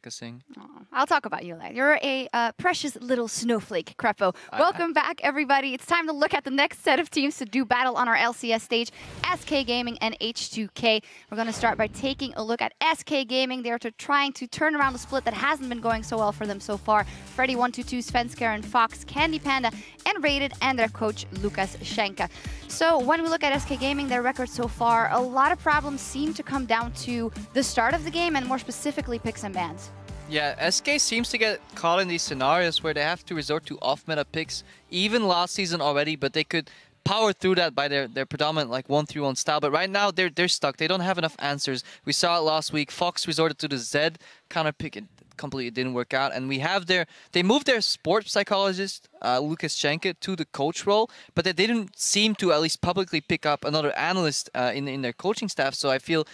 Kasing. I'll talk about you later. You're a precious little snowflake, Crepo. Welcome back, everybody. It's time to look at the next set of teams to do battle on our LCS stage, SK Gaming and H2k. We're going to start by taking a look at SK Gaming. They're trying to turn around the split that hasn't been going so well for them so far. Freddy122, Svenskar and Fox, Candy Panda, and Rated, and their coach, Lukas Schenke. So when we look at SK Gaming, their record so far, a lot of problems seem to come down to the start of the game and more specifically picks and bans. Yeah, SK seems to get caught in these scenarios where they have to resort to off-meta picks, even last season already, but they could power through that by their predominant like 1-3-1 style. But right now they're stuck. They don't have enough answers. We saw it last week. Fox resorted to the Z counter pick. It completely didn't work out. And we have they moved their sports psychologist, Lukas Schenke, to the coach role, but they didn't seem to at least publicly pick up another analyst in their coaching staff. So I feel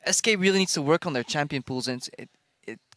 SK really needs to work on their champion pools, and it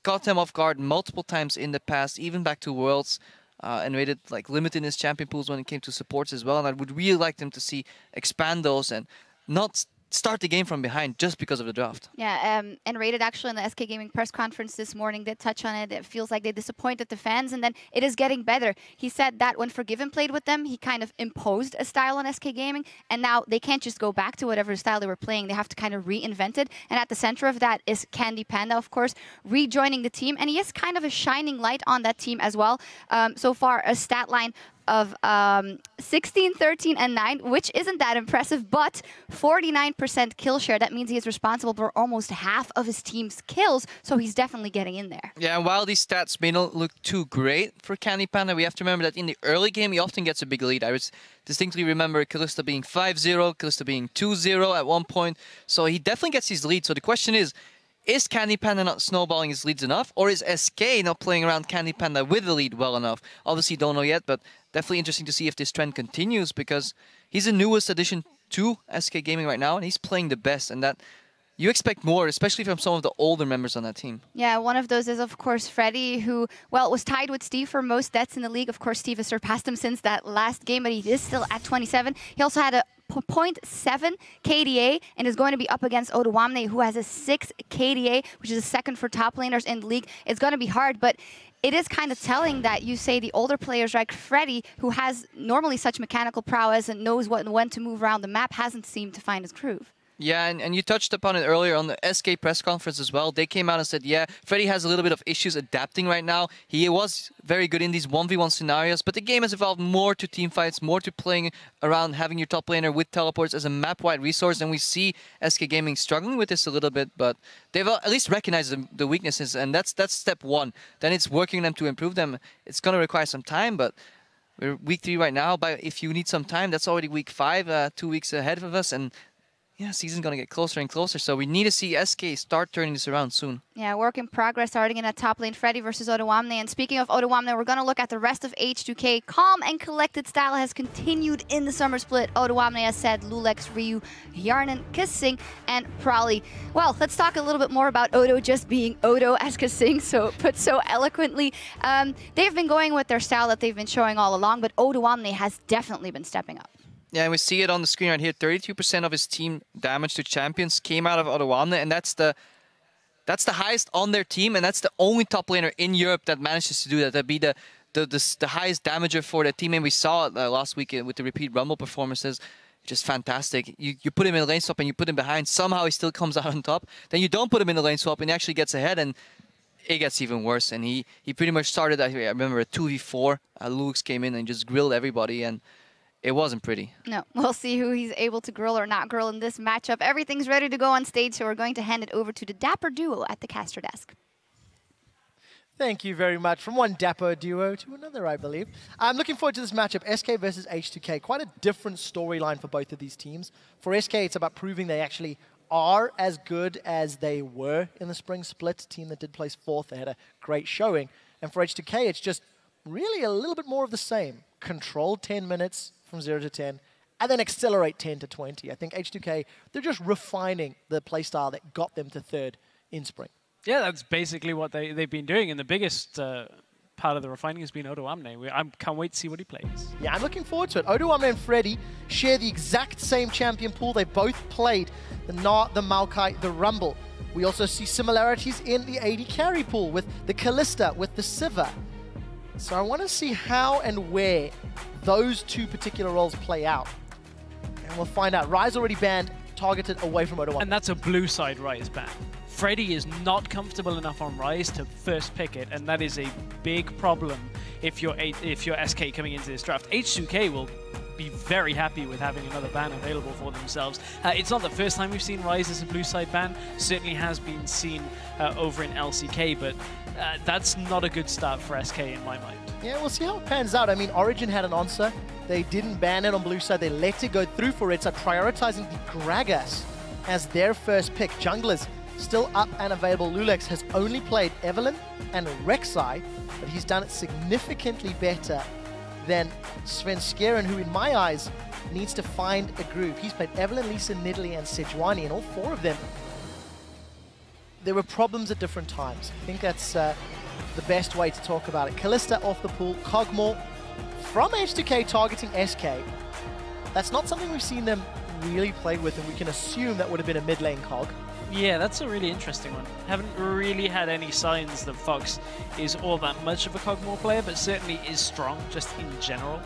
caught them off guard multiple times in the past, even back to Worlds, and Rated like limiting his champion pools when it came to supports as well. And I would really like them to see expand those and not start the game from behind just because of the draft. Yeah, and Rated actually in the SK Gaming press conference this morning did touch on it. It feels like they disappointed the fans, and then it is getting better. He said that when Forgiven played with them, he kind of imposed a style on SK Gaming, and now they can't just go back to whatever style they were playing. They have to kind of reinvent it, and at the center of that is Candy Panda, of course, rejoining the team, and he is kind of a shining light on that team as well. So far, a stat line of 16, 13, and 9, which isn't that impressive, but 49% kill share. That means he is responsible for almost half of his team's kills, so he's definitely getting in there. Yeah, and while these stats may not look too great for Candy Panda, we have to remember that in the early game, he often gets a big lead. I distinctly remember Kalista being 5-0, Kalista being 2-0 at one point, so he definitely gets his lead. So the question is Candy Panda not snowballing his leads enough, or is SK not playing around Candy Panda with the lead well enough? Obviously don't know yet, but definitely interesting to see if this trend continues, because he's the newest addition to SK Gaming right now, and he's playing the best, and that you expect more, especially from some of the older members on that team. Yeah, one of those is, of course, Freddy, who, well, was tied with Steve for most deaths in the league. Of course, Steve has surpassed him since that last game, but he is still at 27. He also had a 0.7 KDA and is going to be up against Odoamne, who has a 6 KDA, which is a second for top laners in the league. It's going to be hard, but it is kind of telling that you say the older players like Freddy, who has normally such mechanical prowess and knows what and when to move around the map, hasn't seemed to find his groove. Yeah, and you touched upon it earlier on the SK press conference as well. They came out and said, yeah, Freddy has a little bit of issues adapting right now. He was very good in these 1v1 scenarios, but the game has evolved more to teamfights, more to playing around having your top laner with teleports as a map-wide resource. And we see SK Gaming struggling with this a little bit, but they've at least recognized the weaknesses, and that's step one. Then it's working on them to improve them. It's going to require some time, but we're week 3 right now. But if you need some time, that's already week 5, 2 weeks ahead of us, and yeah, season's going to get closer and closer, so we need to see SK start turning this around soon. Yeah, work in progress starting in that top lane, Freddy versus Odoamne. And speaking of Odoamne, we're going to look at the rest of H2k. Calm and collected style has continued in the summer split. Odoamne has said Lulex, Ryu, Yarnan, Kasing, and Prolly. Well, let's talk a little bit more about Odo just being Odo, as Kasing put so eloquently. They've been going with their style that they've been showing all along, but Odoamne has definitely been stepping up. Yeah, and we see it on the screen right here. 32% of his team damage to champions came out of Odoamne, and that's the highest on their team, and that's the only top laner in Europe that manages to do that. That'd be the highest damager for the team, and we saw it last week with the repeat Rumble performances. Just fantastic. You put him in a lane swap and you put him behind, somehow he still comes out on top. Then you don't put him in the lane swap and he actually gets ahead, and it gets even worse. And he pretty much started, I remember, a 2v4. Lux came in and just grilled everybody, and it wasn't pretty. No, we'll see who he's able to grill or not grill in this matchup. Everything's ready to go on stage, so we're going to hand it over to the Dapper Duo at the caster desk. Thank you very much. From one Dapper Duo to another, I believe. I'm looking forward to this matchup, SK versus H2k. Quite a different storyline for both of these teams. For SK, it's about proving they actually are as good as they were in the spring split. Team that did place 4th, they had a great showing. And for H2k, it's just really a little bit more of the same. Control 10 minutes from 0 to 10, and then accelerate 10 to 20. I think H2k, they're just refining the playstyle that got them to 3rd in spring. Yeah, that's basically what they've been doing, and the biggest part of the refining has been Odoamne. I can't wait to see what he plays. Yeah, I'm looking forward to it. Odoamne and Freddy share the exact same champion pool. They both played the Maokai, the Rumble. We also see similarities in the AD carry pool with the Kalista, with the Sivir. So I want to see how and where those two particular roles play out. And we'll find out. Ryze already banned, targeted away from Odo1. And that's a blue side Ryze ban. Freddy is not comfortable enough on Ryze to first pick it, and that is a big problem if you're SK coming into this draft. H2k will be very happy with having another ban available for themselves. It's not the first time we've seen Ryze as a blue side ban. Certainly has been seen over in LCK, but that's not a good start for SK in my mind. Yeah, we'll see how it pans out. I mean, Origin had an answer. They didn't ban it on blue side. They let it go through for it, so prioritizing the Gragas as their first pick. Junglers still up and available. Lulex has only played Evelynn and Rek'Sai, but he's done it significantly better than Svenskeren, who in my eyes needs to find a groove. He's played Evelynn, Lisa, Nidalee, and Sejuani, and all four of them, there were problems at different times. I think that's the best way to talk about it. Kalista off the pool, Kog'Maw from H2k targeting SK. That's not something we've seen them really play with, and we can assume that would have been a mid lane Kog. Yeah, that's a really interesting one. Haven't really had any signs that Fox is all that much of a Kog'Maw player, but certainly is strong just in general.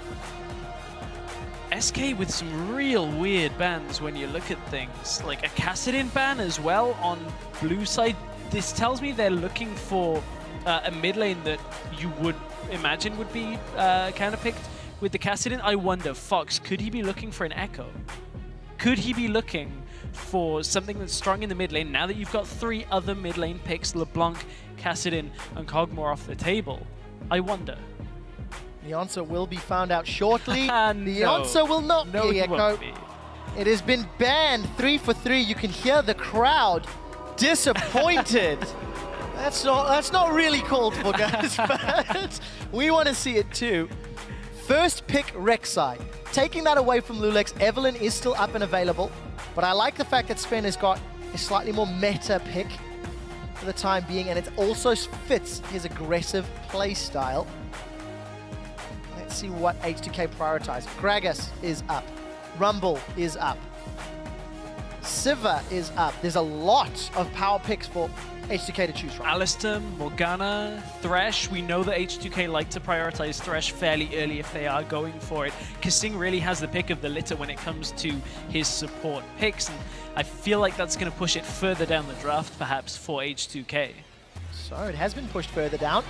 SK with some real weird bans when you look at things, like a Kassadin ban as well on blue side. This tells me they're looking for a mid lane that you would imagine would be counter-picked with the Kassadin. I wonder, Fox, could he be looking for an Echo? Could he be looking for something that's strong in the mid lane now that you've got three other mid lane picks, LeBlanc, Kassadin, and Kog'Maw off the table? I wonder. The answer will be found out shortly. No. The answer will not be Echo. It has been banned 3 for 3. You can hear the crowd disappointed. That's not really called for, guys, but we want to see it too. First pick Rek'Sai. Taking that away from Lulex, Evelynn is still up and available, but I like the fact that Sven has got a slightly more meta pick for the time being, and it also fits his aggressive play style. Let's see what H2k prioritizes. Gragas is up. Rumble is up. Sivir is up. There's a lot of power picks for H2k to choose from. Alistar, Morgana, Thresh. We know that H2k like to prioritize Thresh fairly early if they are going for it. Kasing really has the pick of the litter when it comes to his support picks, and I feel like that's going to push it further down the draft, perhaps, for H2k. So it has been pushed further down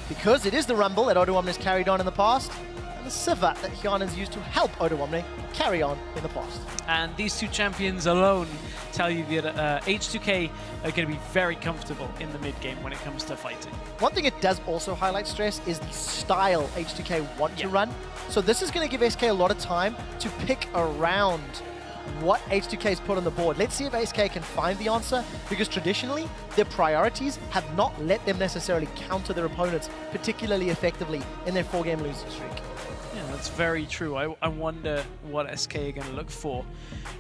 because it is the Rumble that Odo1 has carried on in the past, and the Sivir that Hyun has used to help Odo1 carry on in the past. And these two champions alone tell you that H2k are going to be very comfortable in the mid game when it comes to fighting. One thing it does also highlight, Stress, is the style H2k want to run. So this is going to give SK a lot of time to pick around what H2k has put on the board. Let's see if SK can find the answer, because traditionally their priorities have not let them necessarily counter their opponents particularly effectively in their 4-game losing streak. Yeah, that's very true. I wonder what SK are going to look for.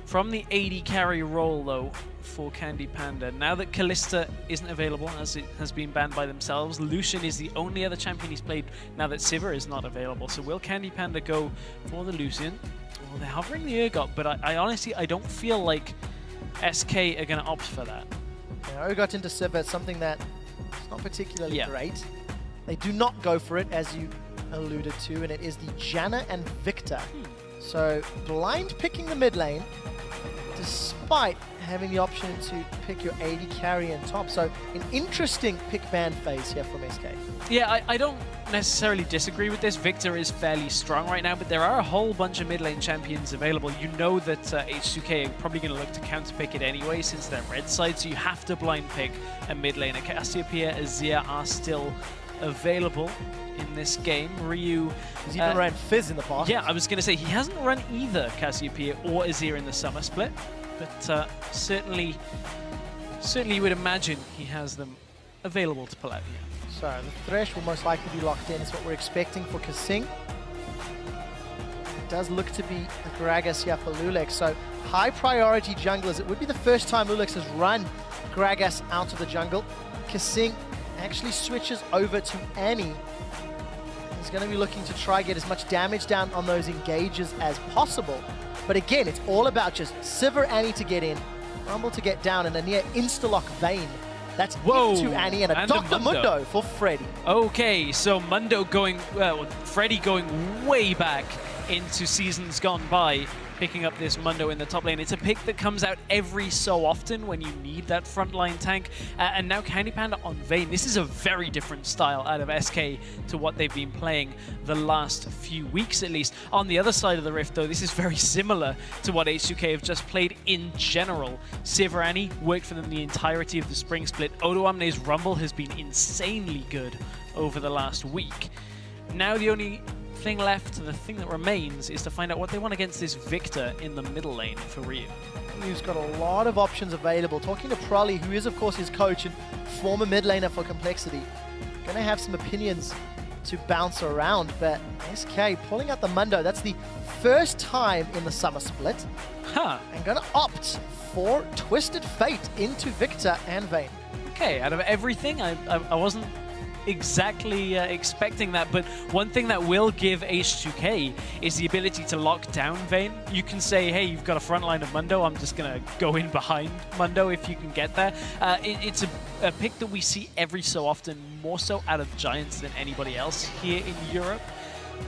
From the AD carry role, though, for Candy Panda, now that Kalista isn't available, as it has been banned by themselves, Lucian is the only other champion he's played now that Sivir is not available. So will Candy Panda go for the Lucian? Well, they're hovering the Urgot, but I honestly, I don't feel like SK are going to opt for that. Yeah, Urgot into Sivir, something that is not particularly great. They do not go for it, as you alluded to, and it is the Janna and Victor. So blind picking the mid lane, despite having the option to pick your AD carry and top. So an interesting pick ban phase here from SK. Yeah, I don't necessarily disagree with this. Victor is fairly strong right now, but there are a whole bunch of mid lane champions available. You know that H2k are probably going to look to counter pick it anyway since they're red side, so you have to blind pick a mid lane. Cassiopeia, Azir are still available in this game. Ryu... He's even ran Fizz in the past. Yeah, I was going to say, he hasn't run either Cassiopeia or Azir in the summer split, but certainly you would imagine he has them available to pull out here. So the Thresh will most likely be locked in, is what we're expecting for Kasing. It does look to be a Gragas here for Lulex, so high priority junglers. It would be the first time Lulex has run Gragas out of the jungle. Kasing actually switches over to Annie. He's going to be looking to try get as much damage down on those engages as possible. But again, it's all about just Sivir Annie to get in, Rumble to get down and a near insta-lock Vayne. That's Whoa, into Annie and a and Dr. a Mundo. Mundo for Freddy. Okay, so Mundo going, Freddy going way back into seasons gone by, picking up this Mundo in the top lane. It's a pick that comes out every so often when you need that frontline tank. And now Candy Panda on Vayne. This is a very different style out of SK to what they've been playing the last few weeks, at least. On the other side of the rift, though, this is very similar to what H2k have just played in general. Severani worked for them the entirety of the spring split. Odoamne's Rumble has been insanely good over the last week. Now the only thing left, the thing that remains, is to find out what they want against this Victor in the middle lane for Ryu. Ryu's got a lot of options available. Talking to Prolly, who is of course his coach and former mid laner for Complexity, gonna have some opinions to bounce around, but SK pulling out the Mundo. That's the first time in the summer split. And gonna opt for Twisted Fate into Victor and Vayne. Okay, out of everything, I wasn't exactly expecting that, but one thing that will give H2k is the ability to lock down Vayne. You can say, hey, you've got a front line of Mundo, I'm just gonna go in behind Mundo if you can get there. It's a pick that we see every so often, more so out of Giants than anybody else here in Europe.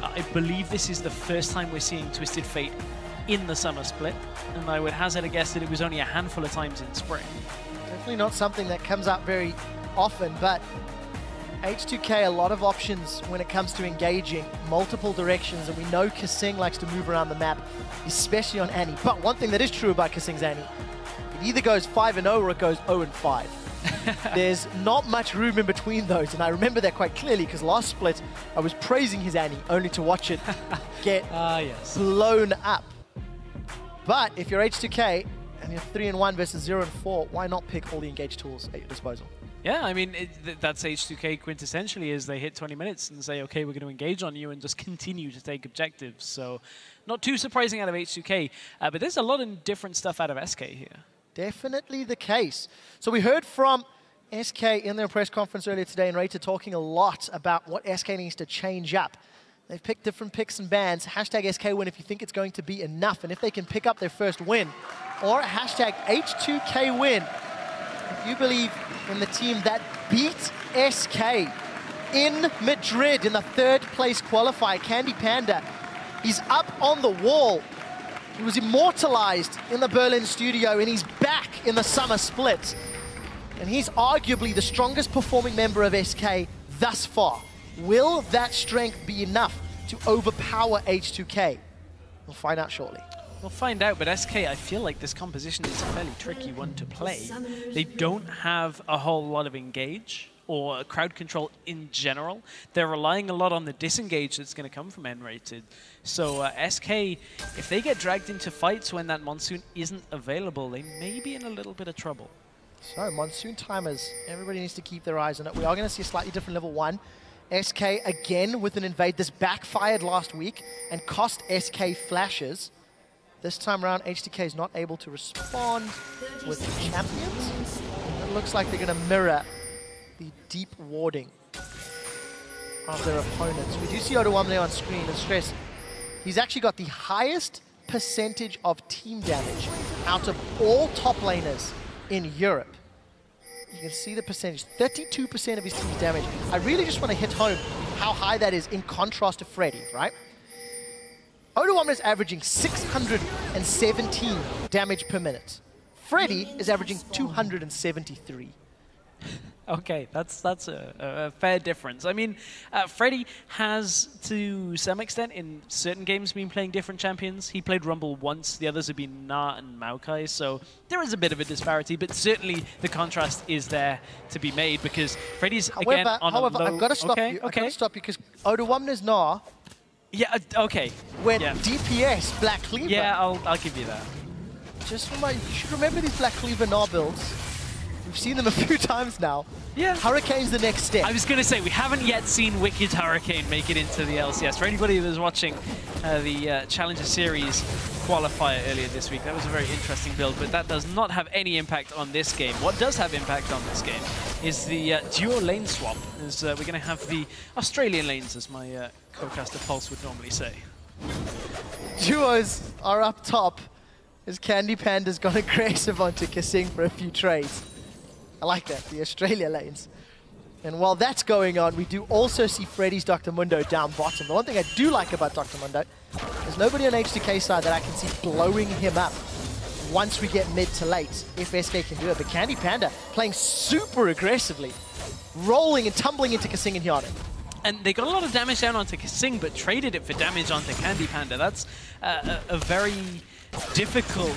I believe this is the first time we're seeing Twisted Fate in the summer split, and I would hazard a guess that it was only a handful of times in spring. Definitely not something that comes up very often, but H2k, a lot of options when it comes to engaging multiple directions, and we know Kasing likes to move around the map, especially on Annie. But one thing that is true about Kasing's Annie, it either goes 5-0 or it goes 0-5. There's not much room in between those, and I remember that quite clearly because last split I was praising his Annie only to watch it get blown up. But if you're H2k and you're 3-1 versus 0-4, why not pick all the engaged tools at your disposal? Yeah, I mean, that's H2k quintessentially, is they hit 20 minutes and say, okay, we're going to engage on you and just continue to take objectives. So not too surprising out of H2k, but there's a lot of different stuff out of SK here. Definitely the case. So we heard from SK in their press conference earlier today, and Rayta talking a lot about what SK needs to change up. They've picked different picks and bans. Hashtag SK win if you think it's going to be enough, and if they can pick up their first win. Or hashtag H2K win if you believe in the team that beat SK in Madrid in the third place qualifier. Candy Panda, he's up on the wall. He was immortalized in the Berlin studio, and he's back in the summer split. And he's arguably the strongest performing member of SK thus far. Will that strength be enough to overpower H2K? We'll find out shortly. We'll find out, but SK, I feel like this composition is a fairly tricky one to play. They don't have a whole lot of engage or crowd control in general. They're relying a lot on the disengage that's going to come from N-rated. So SK, if they get dragged into fights when that Monsoon isn't available, they may be in a little bit of trouble. So Monsoon timers, everybody needs to keep their eyes on it. We are going to see a slightly different level 1. SK again with an invade. This backfired last week and cost SK flashes. This time around, H2k is not able to respond with champions. It looks like they're going to mirror the deep warding of their opponents. We do see Odoamne on screen, and stress, he's actually got the highest percentage of team damage out of all top laners in Europe. You can see the percentage, 32% of his team's damage. I really just want to hit home how high that is in contrast to Freddy, right? Odoamne is averaging 617 damage per minute. Freddy is averaging 273. Okay, that's a fair difference. I mean, Freddy has, to some extent, in certain games, been playing different champions. He played Rumble once, the others have been Na and Maokai, so there is a bit of a disparity, but certainly the contrast is there to be made, because Freddy's, again, on a low... I've got to stop you. I've got to stop you, because Odoamne's Na... Yeah, okay. When DPS, Black Cleaver. Yeah, I'll give you that. Just remind you should remember these Black Cleaver Na builds. We've seen them a few times now. Yeah. Hurricane's the next step. I was going to say, we haven't yet seen Wicked Hurricane make it into the LCS. For anybody that was watching the Challenger Series qualifier earlier this week, that was a very interesting build, but that does not have any impact on this game. What does have impact on this game is the duo lane swap. As we're going to have the Australian lanes, as my co-caster Pulse would normally say. Duos are up top. As Candy Panda's gone aggressive onto Kasing for a few trades. I like that, the Australia lanes. And while that's going on, we do also see Freddy's Dr. Mundo down bottom. The one thing I do like about Dr. Mundo, there's nobody on H2k side that I can see blowing him up once we get mid to late, if SK can do it. But Candy Panda playing super aggressively, rolling and tumbling into Kasing and Hyanin. And they got a lot of damage down onto Kasing, but traded it for damage onto Candy Panda. That's a very difficult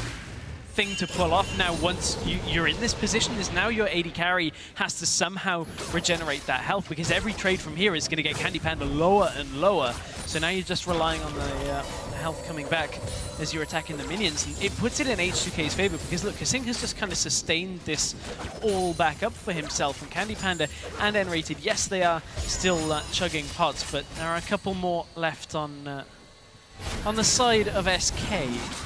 thing to pull off. Now, once you're in this position, is now your AD carry has to somehow regenerate that health, because every trade from here is going to get Candy Panda lower and lower. So now you're just relying on the health coming back as you're attacking the minions. And it puts it in H2k's favor, because look, Kasing has just kind of sustained this all back up for himself. And Candy Panda and N-Rated, yes, they are still chugging pots, but there are a couple more left on the side of SK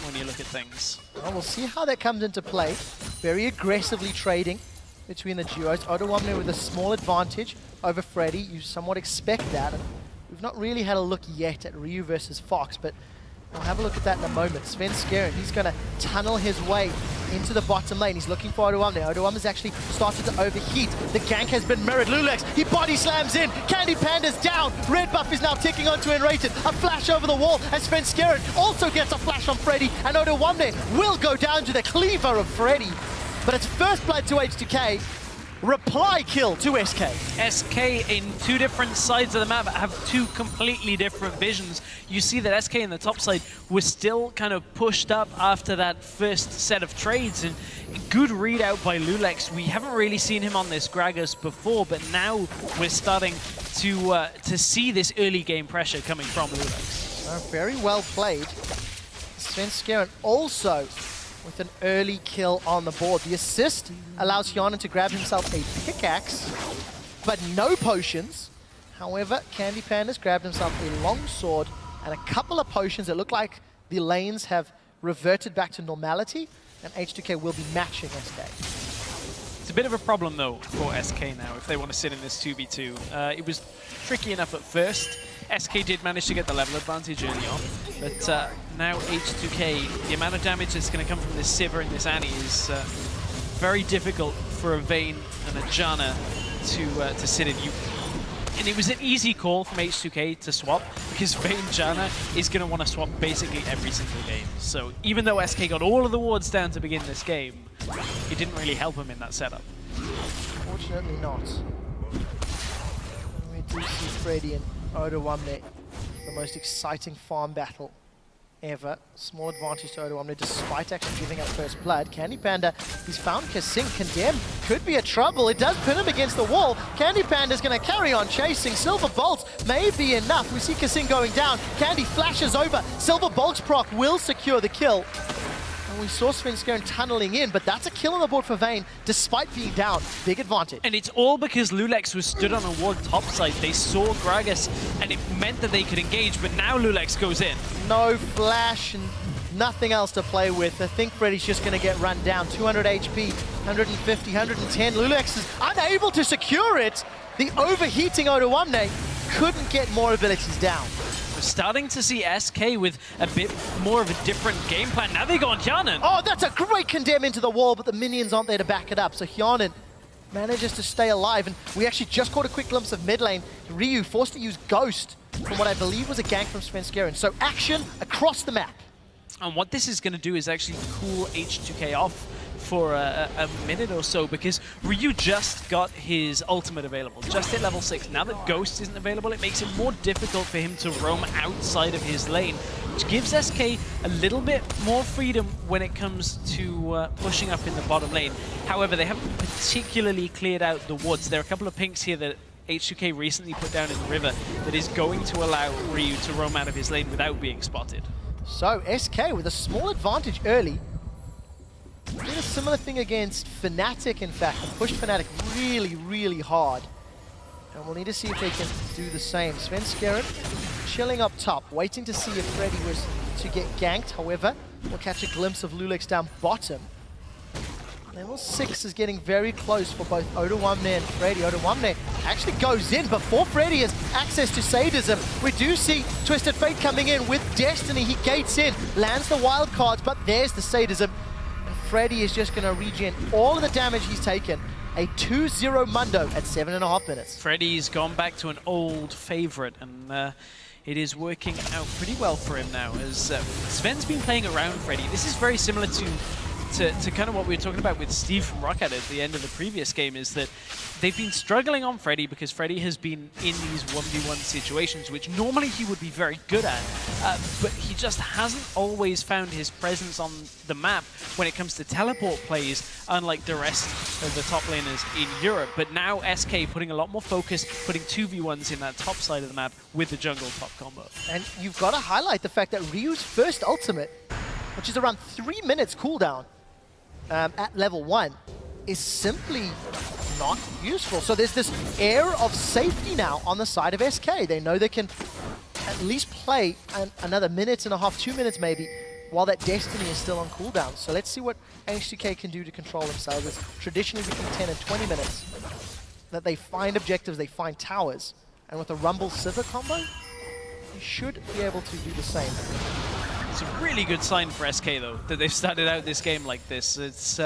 when you look at things. Well, we'll see how that comes into play. Very aggressively trading between the duos. Odoamne with a small advantage over Freddy. You somewhat expect that. And we've not really had a look yet at Ryu versus Fox, but we'll have a look at that in a moment. Sven Skeren, he's going to tunnel his way into the bottom lane. He's looking for Odoamne. Odoamne's actually started to overheat. The gank has been mirrored. Lulex, he body slams in. Candy Panda's down. Red buff is now ticking onto N-Rated. A flash over the wall, and Sven Skeren also gets a flash on Freddy, and Odoamne will go down to the cleaver of Freddy. But it's first blood to H2k. Reply kill to SK. SK in two different sides of the map have two completely different visions. You see that SK in the top side was still kind of pushed up after that first set of trades, and good readout by Lulex. We haven't really seen him on this Gragas before, but now we're starting to see this early game pressure coming from Lulex. Very well played. Sven Skeren also with an early kill on the board. The assist allows Hyanin to grab himself a pickaxe, but no potions. However, Candy Panda's grabbed himself a long sword and a couple of potions. It looked like the lanes have reverted back to normality, and H2k will be matching SK. It's a bit of a problem, though, for SK now, if they want to sit in this 2v2. It was tricky enough at first. SK did manage to get the level advantage early on, but now H2k, the amount of damage that's going to come from this Sivir and this Annie is very difficult for a Vayne and a Janna to sit in. And it was an easy call from H2k to swap, because Vayne Janna is going to want to swap basically every single game. So even though SK got all of the wards down to begin this game, it didn't really help him in that setup. Fortunately not. We do see Freddy and Odoamne, the most exciting farm battle ever. Small advantage to Odoamne despite actually giving up first blood. Candy Panda, he's found Kasing. Condemn could be a trouble. It does pin him against the wall. Candy Panda's going to carry on chasing. Silver Bolts may be enough. We see Kasing going down. Candy flashes over. Silver Bolts proc will secure the kill. And we saw Sven Skeren tunneling in, but that's a kill on the board for Vayne, despite being down. Big advantage. And it's all because Lulex was stood on a ward topside. They saw Gragas, and it meant that they could engage, but now Lulex goes in. No flash and nothing else to play with. I think Freddy's just going to get run down. 200 HP, 150, 110. Lulex is unable to secure it. The overheating Odoamne couldn't get more abilities down. We're starting to see SK with a bit more of a different game plan. Now they go on Hyanin. Oh, that's a great condemn into the wall, but the minions aren't there to back it up. So Hyanin manages to stay alive, and we actually just caught a quick glimpse of mid lane. Ryu forced to use Ghost from what I believe was a gank from Sven Skeren. So action across the map. And what this is going to do is actually cool H2k off for a minute or so, because Ryu just got his ultimate available, just at level 6. Now that Ghost isn't available, it makes it more difficult for him to roam outside of his lane, which gives SK a little bit more freedom when it comes to pushing up in the bottom lane. However, they haven't particularly cleared out the wards. There are a couple of pinks here that H2k recently put down in the river that is going to allow Ryu to roam out of his lane without being spotted. So SK with a small advantage early. Did a similar thing against Fnatic, in fact, and pushed Fnatic really, really hard. And we'll need to see if they can do the same. Sven Skeren chilling up top, waiting to see if Freddy was to get ganked. However, we'll catch a glimpse of Lulex down bottom. Level 6 is getting very close for both Odoamne and Freddy. Odoamne actually goes in before Freddy has access to Sadism. We do see Twisted Fate coming in with Destiny. He gates in, lands the wild cards, but there's the Sadism. And Freddy is just going to regen all of the damage he's taken. A 2-0 Mundo at 7.5 minutes. Freddy's gone back to an old favorite, and it is working out pretty well for him now, as Sven's been playing around Freddy. This is very similar to kind of what we were talking about with Steve from Rocket at the end of the previous game, is that they've been struggling on Freddy because Freddy has been in these 1v1 situations, which normally he would be very good at, but he just hasn't always found his presence on the map when it comes to teleport plays, unlike the rest of the top laners in Europe. But now SK putting a lot more focus, putting 2v1s in that top side of the map with the jungle top combo. And you've got to highlight the fact that Ryu's first ultimate, which is around 3 minutes cooldown, at level 1, is simply not useful. So there's this air of safety now on the side of SK. They know they can at least play another minute and a half, 2 minutes maybe, while that Destiny is still on cooldown. So let's see what H2k can do to control themselves. It's traditionally between 10 and 20 minutes that they find objectives, they find towers. And with a Rumble Sivir combo, you should be able to do the same. It's a really good sign for SK, though, that they've started out this game like this. It's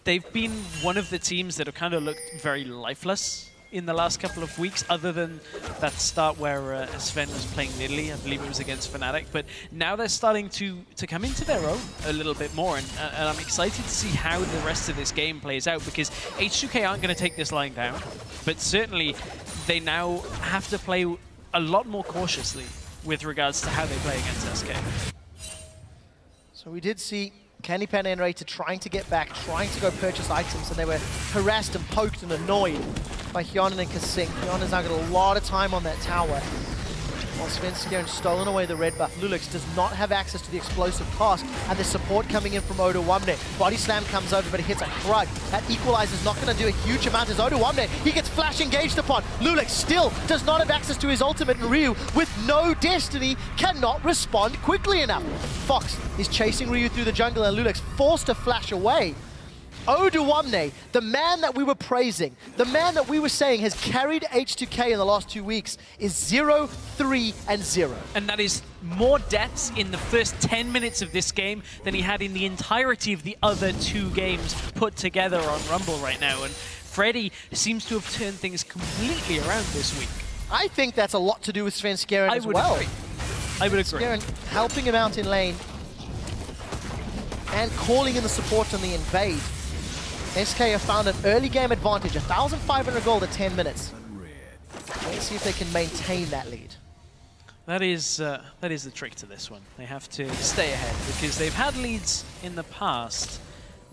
they've been one of the teams that have kind of looked very lifeless in the last couple of weeks, other than that start where Sven was playing Nidalee. I believe it was against Fnatic. But now they're starting to come into their own a little bit more, and I'm excited to see how the rest of this game plays out, because H2k aren't going to take this line down, but certainly they now have to play a lot more cautiously with regards to how they play against SK. So we did see Candypan and Raider trying to get back, trying to go purchase items, and they were harassed and poked and annoyed by Hyonin and Kasing. Hyun's now got a lot of time on that tower. While Svenskeren stolen away the red buff, Lulix does not have access to the explosive cast, and the support coming in from Odoamne. Body slam comes over, but it hits a Krug. That equalizer's not going to do a huge amount as Odoamne, he gets flash engaged upon. Lulix still does not have access to his ultimate, and Ryu, with no Destiny, cannot respond quickly enough. Fox is chasing Ryu through the jungle, and Lulix forced to flash away. Odoamne, the man that we were praising, the man that we were saying has carried H2k in the last 2 weeks, is 0, 3, and 0. And that is more deaths in the first 10 minutes of this game than he had in the entirety of the other 2 games put together on Rumble right now. And Freddy seems to have turned things completely around this week. I think that's a lot to do with Svenskeren as well. I would agree. Svenskeren helping him out in lane and calling in the support on the invade. SK have found an early game advantage, 1,500 gold at 10 minutes. Let's see if they can maintain that lead. That is the trick to this one. They have to stay ahead, because they've had leads in the past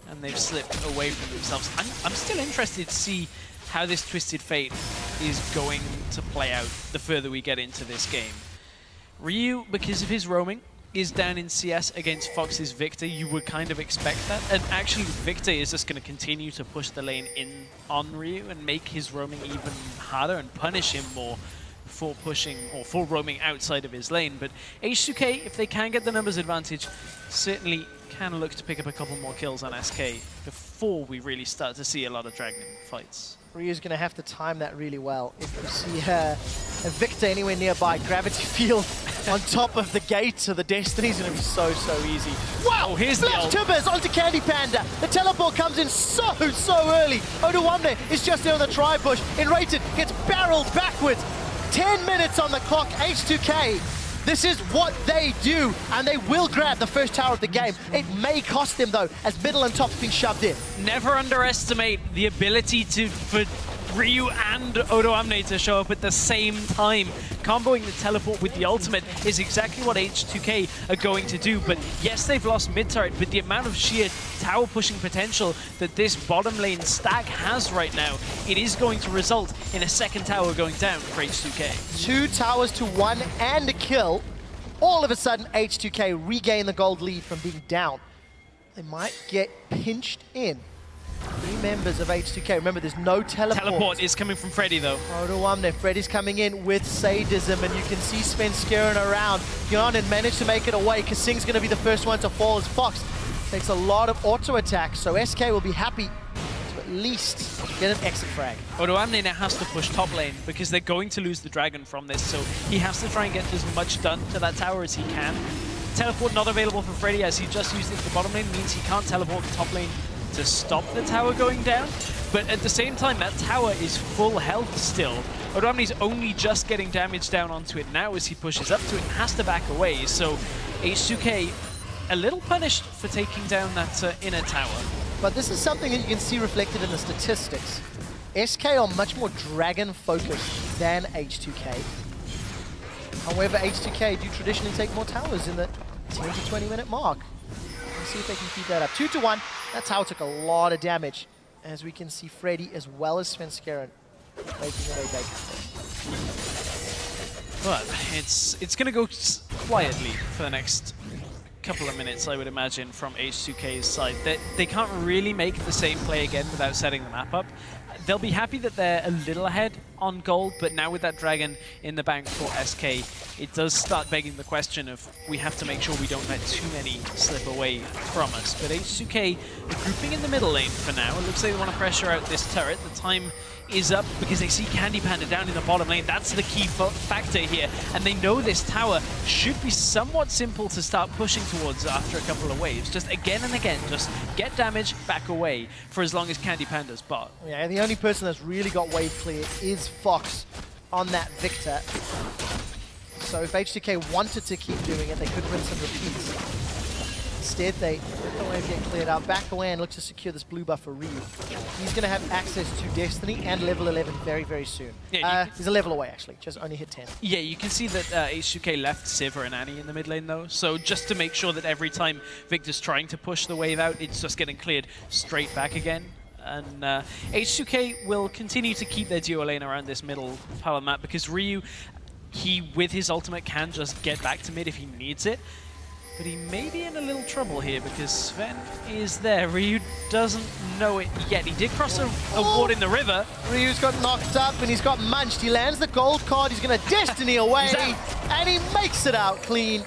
and they've slipped away from themselves. I'm still interested to see how this Twisted Fate is going to play out the further we get into this game. Ryu, because of his roaming, is down in CS against Fox's Victor. You would kind of expect that. And actually, Victor is just going to continue to push the lane in on Ryu and make his roaming even harder and punish him more for pushing or for roaming outside of his lane. But H2k, if they can get the numbers advantage, certainly can look to pick up a couple more kills on SK before we really start to see a lot of Dragon fights. Ryu's going to have to time that really well. If you see a Victor anywhere nearby, gravity field on top of the gate, so the Destiny's going to be so easy. Wow! Here's the Flash Timbers onto Candy Panda. The teleport comes in so early. Odoamne is just there on the tri-bush. Enrated gets barreled backwards. 10 minutes on the clock, H2k. This is what they do, and they will grab the first tower of the game. It may cost them, though, as middle and top's been shoved in. Never underestimate the ability for Ryu and Odoamne to show up at the same time. Comboing the teleport with the ultimate is exactly what H2k are going to do. But yes, they've lost mid-turret, but the amount of sheer tower pushing potential that this bottom lane stack has right now, it is going to result in a second tower going down for H2k. 2 towers to 1 and a kill. All of a sudden, H2k regain the gold lead from being down. They might get pinched in. 3 members of H2k. Remember, there's no teleport. Teleport is coming from Freddy, though. Odoamne, Freddy's coming in with Sadism, and you can see Svenskeren around. Hyonin managed to make it away. Kasing's going to be the first one to fall as Fox takes a lot of auto attacks, so SK will be happy to at at least get an exit frag. Odoamne now has to push top lane because they're going to lose the dragon from this, so he has to try and get as much done to that tower as he can. Teleport not available for Freddy as he just used it to the bottom lane, means he can't teleport the top lane to stop the tower going down. But at the same time, that tower is full health still. Odoamne's only just getting damage down onto it now as he pushes up to it and has to back away. So H2k a little punished for taking down that inner tower. But this is something that you can see reflected in the statistics. SK are much more dragon-focused than H2k. However, H2k do traditionally take more towers in the 10 to 20 minute mark. Let's see if they can keep that up. 2-1, that tower took a lot of damage. As we can see, Freddy as well as Svenskeren making their way back. Well, it's going to go quietly for the next couple of minutes, I would imagine, from H2k's side. They can't really make the same play again without setting the map up. They'll be happy that they're a little ahead on gold, but now with that dragon in the bank for SK, it does start begging the question of we have to make sure we don't let too many slip away from us. But H2k grouping in the middle lane for now. It looks like they want to pressure out this turret. The time is up because they see Candy Panda down in the bottom lane. That's the key factor here. And they know this tower should be somewhat simple to start pushing towards after a couple of waves. Just again and again, just get damage, back away for as long as Candy Panda's bot. Yeah, the only person that's really got wave clear is Fox on that Victor. So if H2k wanted to keep doing it, they could rinse and repeat. Instead, they let the wave get cleared out, back away and look to secure this blue buff for Ryu. He's going to have access to Destiny and level 11 very, very soon. Yeah, he's a level away, actually. Just only hit 10. Yeah, you can see that H2k left Sivir and Annie in the mid lane, though. So just to make sure that every time Victor's trying to push the wave out, it's just getting cleared straight back again. And H2k will continue to keep their duo lane around this middle part of the map because Ryu, he, with his ultimate, can just get back to mid if he needs it. But he may be in a little trouble here because Sven is there. Ryu doesn't know it yet. He did cross a ward in the river. Ryu's got knocked up and he's got munched. He lands the gold card. He's going to Destiny away. And he makes it out clean.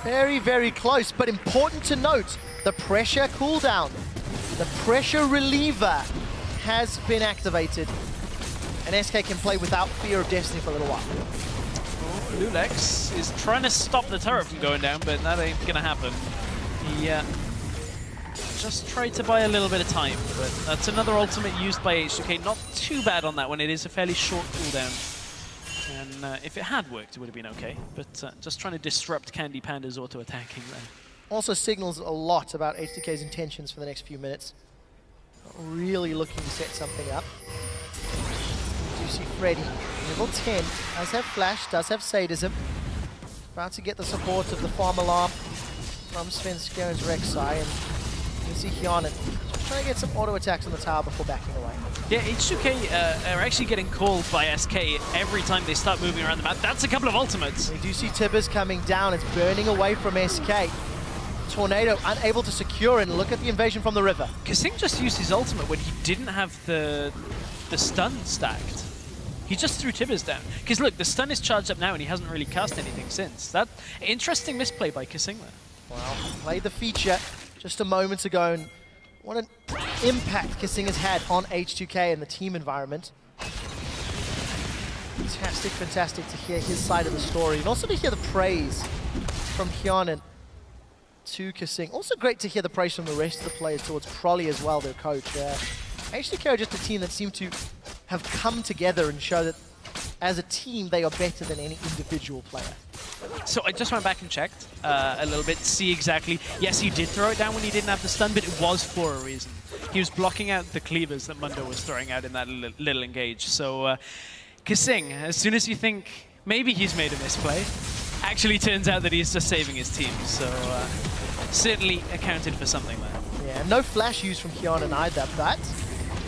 Very, very close. But important to note, the pressure cooldown, the pressure reliever has been activated. And SK can play without fear of Destiny for a little while. Lulex is trying to stop the turret from going down, but that ain't gonna happen. He just tried to buy a little bit of time, but that's another ultimate used by H2k. Not too bad on that one. It is a fairly short cooldown. And if it had worked, it would have been okay. But just trying to disrupt Candy Panda's auto-attacking there. Also signals a lot about H2k's intentions for the next few minutes. Really looking to set something up. You see Freddy, level 10, does have flash, does have sadism. About to get the support of the farm alarm from Svenskeren's Rek'Sai, and you can see Hyanin trying to get some auto attacks on the tower before backing away. Yeah, H2k are actually getting called by SK every time they start moving around the map. That's a couple of ultimates. We do see Tibbers coming down, it's burning away from SK. Tornado unable to secure, and look at the invasion from the river. Kasing just used his ultimate when he didn't have the stun stacked. He just threw Tibbers down. Because look, the stun is charged up now and he hasn't really cast anything since. That interesting misplay by Kasing there. Wow, played the feature just a moment ago, and what an impact Kasing has had on H2k and the team environment. Fantastic, fantastic to hear his side of the story, and also to hear the praise from Hyanin to Kasing. Also great to hear the praise from the rest of the players towards Prolly as well, their coach. H2k are just a team that seem to have come together and show that as a team they are better than any individual player. So I just went back and checked a little bit to see exactly. Yes, he did throw it down when he didn't have the stun, but it was for a reason. He was blocking out the cleavers that Mundo was throwing out in that little engage. So Kasing, as soon as you think maybe he's made a misplay, actually turns out that he's just saving his team. So certainly accounted for something there. Yeah, no flash used from Hyanin either, but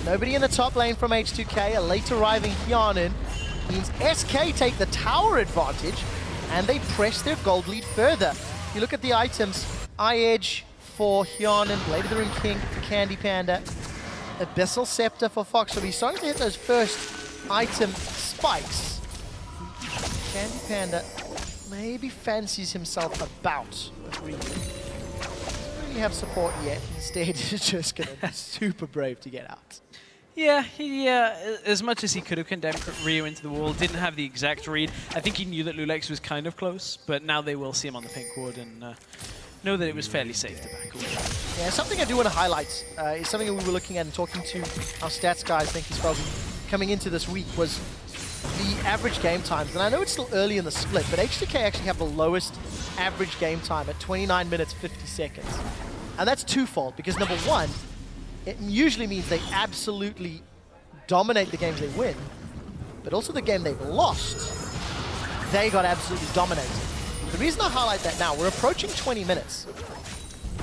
nobody in the top lane from H2k. A late arriving Hyanin means SK take the tower advantage and they press their gold lead further. You look at the items, Eye Edge for Hyanin, Blade of the Ring King for Candy Panda, Abyssal Scepter for Fox. So he's starting to hit those first item spikes. Candy Panda maybe fancies himself about with Ryu. really have support yet. Instead, he's just going to be super brave to get out. Yeah, as much as he could have condemned Ryu into the wall, didn't have the exact read. I think he knew that Lulex was kind of close, but now they will see him on the pink ward and know that it was fairly safe to back away. Yeah, something I do want to highlight is something that we were looking at and talking to our stats guys, thank you, Spelzy, coming into this week was the average game times. And I know it's still early in the split, but H2k actually have the lowest average game time at 29 minutes 50 seconds. And that's twofold, because number one, it usually means they absolutely dominate the games they win, but also the game they've lost, they got absolutely dominated. The reason I highlight that now, we're approaching 20 minutes,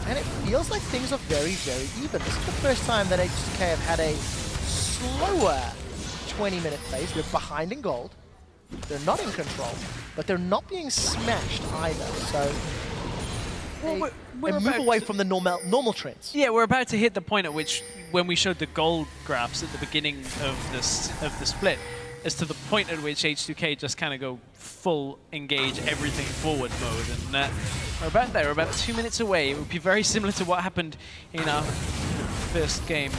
and it feels like things are very, very even. This is the first time that H2k have had a slower 20-minute phase. They're behind in gold, they're not in control, but they're not being smashed either, so we're move away from the normal trends. Yeah, we're about to hit the point at which, when we showed the gold graphs at the beginning of the split, as to the point at which H2k just kind of go full engage everything forward mode, and we're about there. We're about 2 minutes away. It would be very similar to what happened in our first game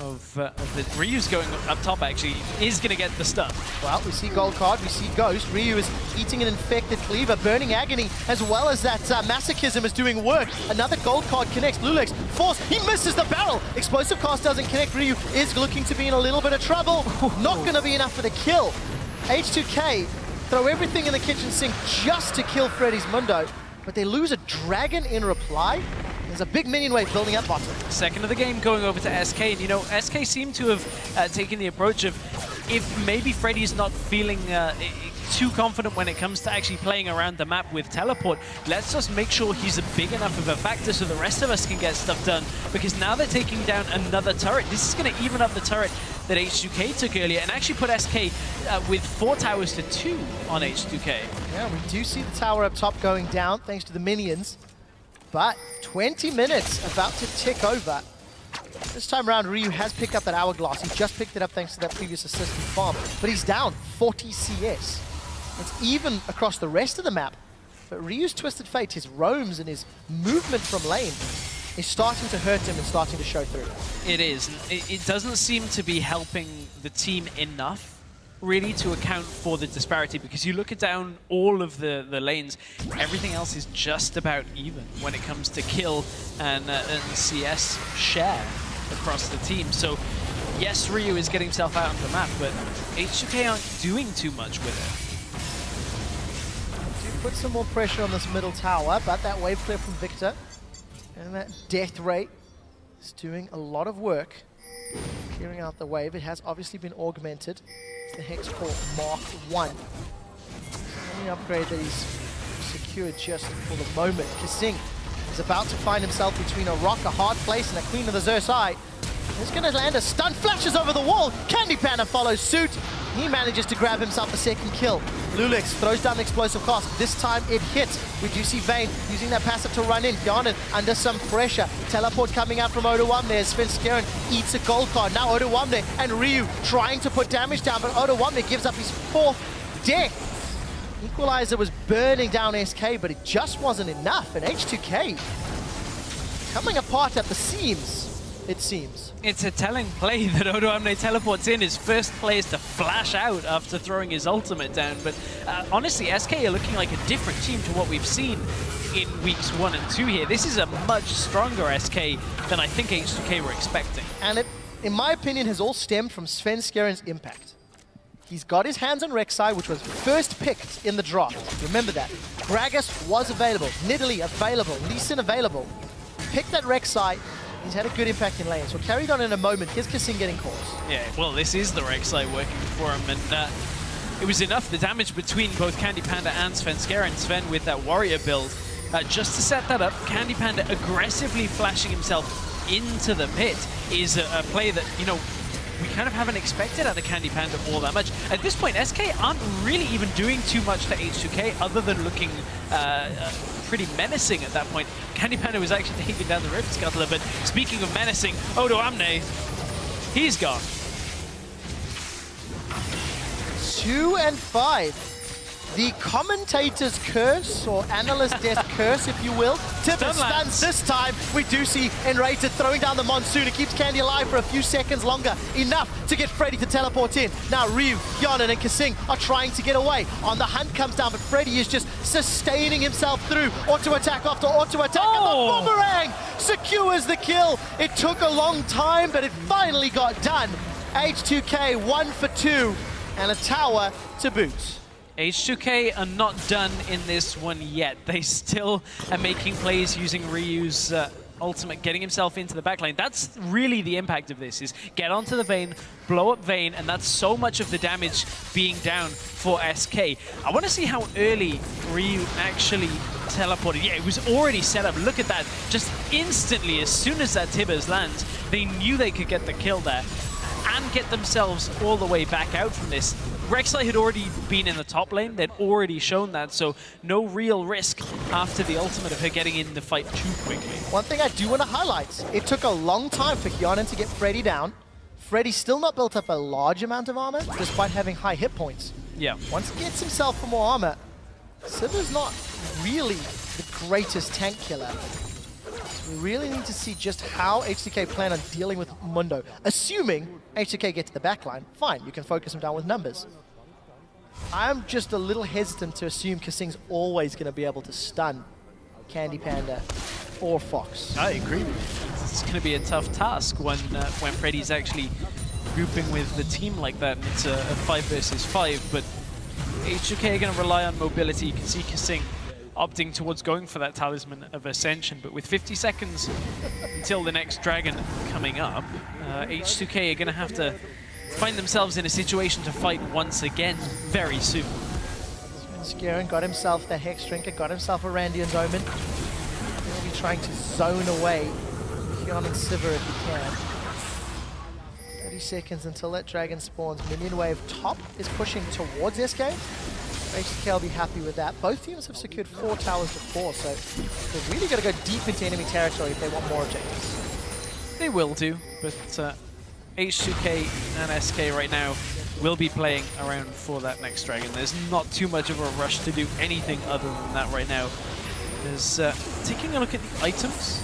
of the Ryu's going up top. Actually, is going to get the stun. Well, we see gold card, we see Ghost. Ryu is eating an infected cleaver, burning agony, as well as that masochism is doing work. Another gold card connects. Lulex force, he misses the barrel. Explosive cast doesn't connect. Ryu is looking to be in a little bit of trouble. Not going to be enough for the kill. H2k throw everything in the kitchen sink just to kill Freddy's Mundo, but they lose a dragon in reply. There's a big minion wave building up bottom. Second of the game going over to SK, and you know, SK seem to have taken the approach of, if maybe Freddy's not feeling too confident when it comes to actually playing around the map with teleport, let's just make sure he's a big enough of a factor so the rest of us can get stuff done, because now they're taking down another turret. This is going to even up the turret that H2k took earlier and actually put SK with 4 towers to 2 on H2k. Yeah, we do see the tower up top going down thanks to the minions. But 20 minutes about to tick over. This time around, Ryu has picked up that hourglass. He just picked it up thanks to that previous assist and farm. But he's down 40 CS. It's even across the rest of the map. But Ryu's Twisted Fate, his roams and his movement from lane, is starting to hurt him and starting to show through. It is. It doesn't seem to be helping the team enough, really, to account for the disparity, because you look at down all of the lanes, everything else is just about even when it comes to kill and CS share across the team. So yes, Ryu is getting himself out on the map, but H2k aren't doing too much with it. Do put some more pressure on this middle tower, but that wave clear from Victor and that death rate is doing a lot of work clearing out the wave. It has obviously been augmented. The Hex Port Mark 1. The only upgrade that he's secured just for the moment. Kasing is about to find himself between a rock, a hard place, and a Queen of the Xer's Eye. He's going to land a stun, flashes over the wall. Candy Panda follows suit. He manages to grab himself a second kill. Lulex throws down the explosive cast. This time it hits. We do see Vayne using that passive to run in. Yarnan under some pressure. Teleport coming out from Odo1 there. Svenskeren eats a gold card. Now Odo1 and Ryu trying to put damage down, but Odo1 gives up his 4th death. Equalizer was burning down SK, but it just wasn't enough. And H2k coming apart at the seams, it seems. It's a telling play that Odo Amne teleports in, his first players to flash out after throwing his ultimate down. But honestly, SK are looking like a different team to what we've seen in weeks 1 and 2 here. This is a much stronger SK than I think H2k were expecting. And it, in my opinion, has all stemmed from Svenskeren's impact. He's got his hands on Rek'Sai, which was first picked in the draft. Remember that. Gragas was available, Nidalee available, Lee Sin available. He picked that Rek'Sai. He's had a good impact in lane, so carried on in a moment. Here's Kasing getting calls. Yeah, well, this is the Rek'Sai working for him, and it was enough. The damage between both Candy Panda and Svenskeren. Sven with that warrior build, just to set that up. Candy Panda aggressively flashing himself into the pit is a play that, you know, we kind of haven't expected out of Candy Panda all that much. At this point, SK aren't really even doing too much to H2k other than looking pretty menacing at that point. Candy Panda was actually taking down the Rift Scuttler, but speaking of menacing, Odo Amne, he's gone. 2 and 5. the commentator's curse, or analyst desk curse, if you will. Tibbet stuns this time. We do see Enrated throwing down the Monsoon. It keeps Candy alive for a few seconds longer. Enough to get Freddy to teleport in. Now Ryu, Hyonin, and Kasing are trying to get away. On the hunt comes down, but Freddy is just sustaining himself through. Auto attack after auto attack, and the boomerang secures the kill. It took a long time, but it finally got done. H2k 1 for 2, and a tower to boot. H2k are not done in this one yet. They still are making plays using Ryu's ultimate, getting himself into the backline. That's really the impact of this, is get onto the Vayne, blow up Vayne, and that's so much of the damage being down for SK. I want to see how early Ryu actually teleported. Yeah, it was already set up. Look at that. Just instantly, as soon as that Tibbers lands, they knew they could get the kill there and get themselves all the way back out from this. Rek'Sai had already been in the top lane. They'd already shown that, so no real risk after the ultimate of her getting in the fight too quickly. One thing I do want to highlight, it took a long time for Hyonin to get Freddy down. Freddy's still not built up a large amount of armor, despite having high hit points. Yeah. Once he gets himself for more armor, Sivir's not really the greatest tank killer. We really need to see just how H2k plan on dealing with Mundo. Assuming H2k get to the backline, fine, you can focus him down with numbers. I'm just a little hesitant to assume Kasing's always going to be able to stun Candy Panda or Fox. I agree with you. It's going to be a tough task when Freddy's actually grouping with the team like that, and it's a 5 versus 5, but H2k are going to rely on mobility. You can see Kasing opting towards going for that Talisman of Ascension, but with 50 seconds until the next dragon coming up, H2k are going to have to find themselves in a situation to fight once again very soon. Scarin got himself the Hex Drinker, got himself a Randian's Omen. He'll be trying to zone away Hyonin and Sivir if he can. 30 seconds until that dragon spawns. Minion wave top is pushing towards SK. H2k will be happy with that. Both teams have secured 4 towers before, so they've really got to go deep into enemy territory if they want more objectives. They will do, but H2k and SK right now will be playing around for that next dragon. There's not too much of a rush to do anything other than that right now. There's taking a look at the items.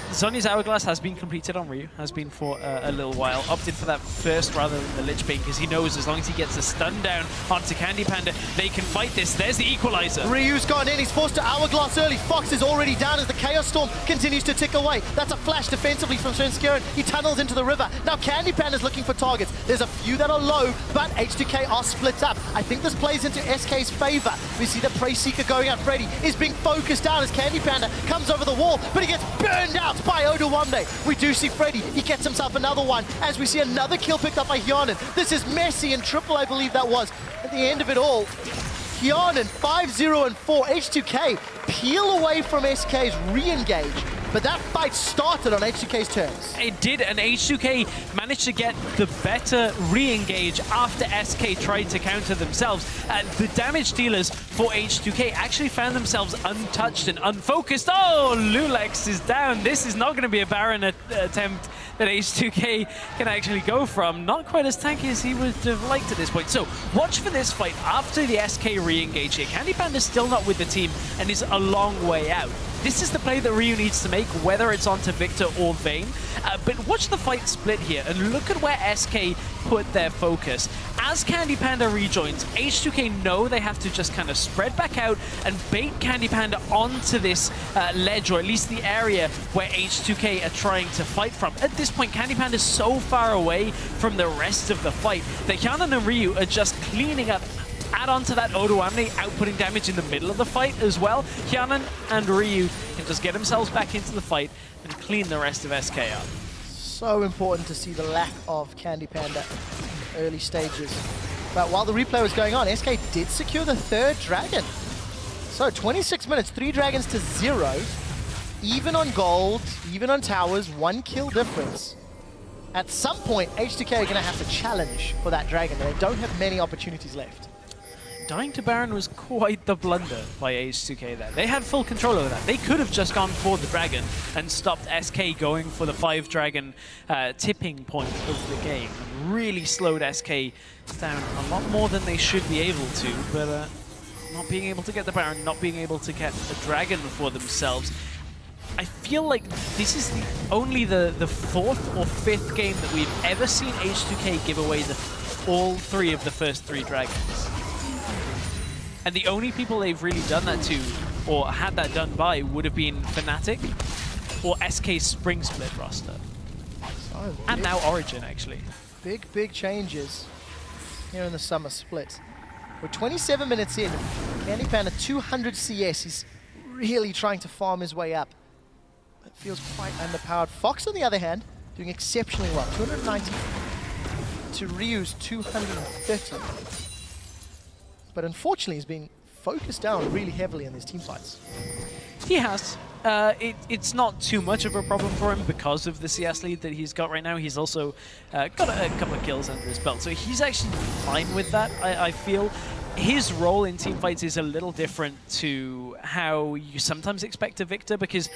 Zhonya's Hourglass has been completed on Ryu, has been for a little while. Opted for that first rather than the Lich Bane, because he knows as long as he gets a stun down onto Candy Panda, they can fight this. There's the equalizer. Ryu's gone in, he's forced to Hourglass early. Fox is already down as the Chaos Storm continues to tick away. That's a flash defensively from Svenskeren. He tunnels into the river. Now Candy Panda's looking for targets. There's a few that are low, but H2k are split up. I think this plays into SK's favor. We see the Prey Seeker going out. Freddy is being focused down as Candy Panda comes over the wall, but he gets burned out by Oduwamne. We do see Freddy. He gets himself another one as we see another kill picked up by Hyonin. This is messy and triple, I believe that was. At the end of it all, Hyonin 5-0 and 4. H2k peel away from SK's re-engage, but that fight started on H2k's terms. It did, and H2k managed to get the better re-engage after SK tried to counter themselves. The damage dealers for H2k actually found themselves untouched and unfocused. Oh, Lulex is down. This is not going to be a Baron attempt that H2k can actually go from. Not quite as tanky as he would have liked at this point. So watch for this fight after the SK re-engage here. Candy Panda's still not with the team and is a long way out. This is the play that Ryu needs to make, whether it's onto Victor or Vayne. But watch the fight split here, and look at where SK put their focus. As Candy Panda rejoins, H2k know they have to just kind of spread back out and bait Candy Panda onto this ledge, or at least the area where H2k are trying to fight from. At this point, Candy Panda is so far away from the rest of the fight that Hyonin and Ryu are just cleaning up. Add on to that Oduwamne outputting damage in the middle of the fight as well. Hyonin and Ryu can just get themselves back into the fight and clean the rest of SK up. So important to see the lack of Candy Panda in early stages. But while the replay was going on, SK did secure the 3rd dragon. So 26 minutes, 3 dragons to 0. Even on gold, even on towers, 1 kill difference. At some point, H2k are going to have to challenge for that dragon, and they don't have many opportunities left. Dying to Baron was quite the blunder by H2k there. They had full control over that. They could have just gone for the dragon and stopped SK going for the 5 dragon tipping point of the game, and really slowed SK down a lot more than they should be able to, but not being able to get the Baron, not being able to get the Dragon for themselves. I feel like this is only the fourth or fifth game that we've ever seen H2k give away all three of the first three Dragons. And the only people they've really done that to, or had that done by, would have been Fnatic or SK's Spring Split roster. So and now Origin, actually. Big changes here in the summer split. We're 27 minutes in. Candy Panda 200 CS. He's really trying to farm his way up. It feels quite underpowered. Fox, on the other hand, doing exceptionally well. 290 to Ryu's 230. But unfortunately, he's being focused down really heavily in these team fights. He has. It's not too much of a problem for him because of the CS lead that he's got right now. He's also got a couple of kills under his belt, so he's actually fine with that, I feel. His role in teamfights is a little different to how you sometimes expect a Victor, because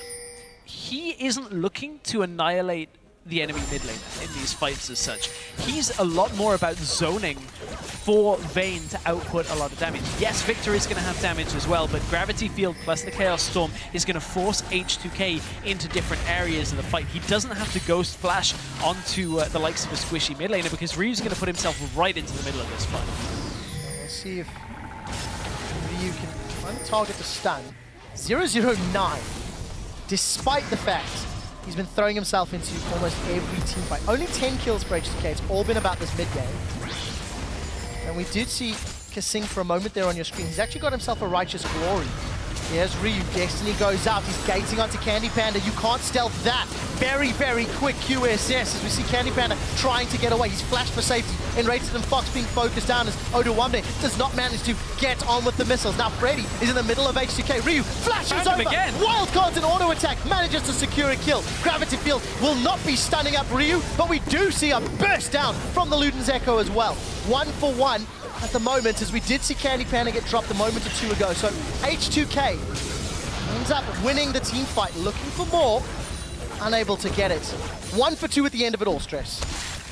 he isn't looking to annihilate the enemy mid lane in these fights as such. He's a lot more about zoning for Vayne to output a lot of damage. Yes, Victor is going to have damage as well, but Gravity Field plus the Chaos Storm is going to force H2k into different areas of the fight. He doesn't have to Ghost Flash onto the likes of a squishy mid laner, because Ryu's going to put himself right into the middle of this fight. We'll see if Ryu can find a target to stun. 009, despite the fact he's been throwing himself into almost every team fight. Only 10 kills for H2k. It's all been about this mid game. And we did see Kasing for a moment there on your screen. He's actually got himself a Righteous Glory. Here's Ryu. Destiny goes out. He's gating onto Candy Panda. You can't stealth that. Very quick QSS as we see Candy Panda trying to get away. He's flashed for safety. Enrated and Fox being focused down as Oduwamne does not manage to get on with the missiles. Now Freddy is in the middle of H2k. Ryu flashes over. Again. Wild cards and auto attack. Manages to secure a kill. Gravity Field will not be stunning up Ryu, but we do see a burst down from the Luden's Echo as well. 1 for 1 at the moment, as we did see Candy Panda get dropped a moment or two ago. So H2k ends up winning the team fight, looking for more, unable to get it. 1 for 2 at the end of it all, Stress.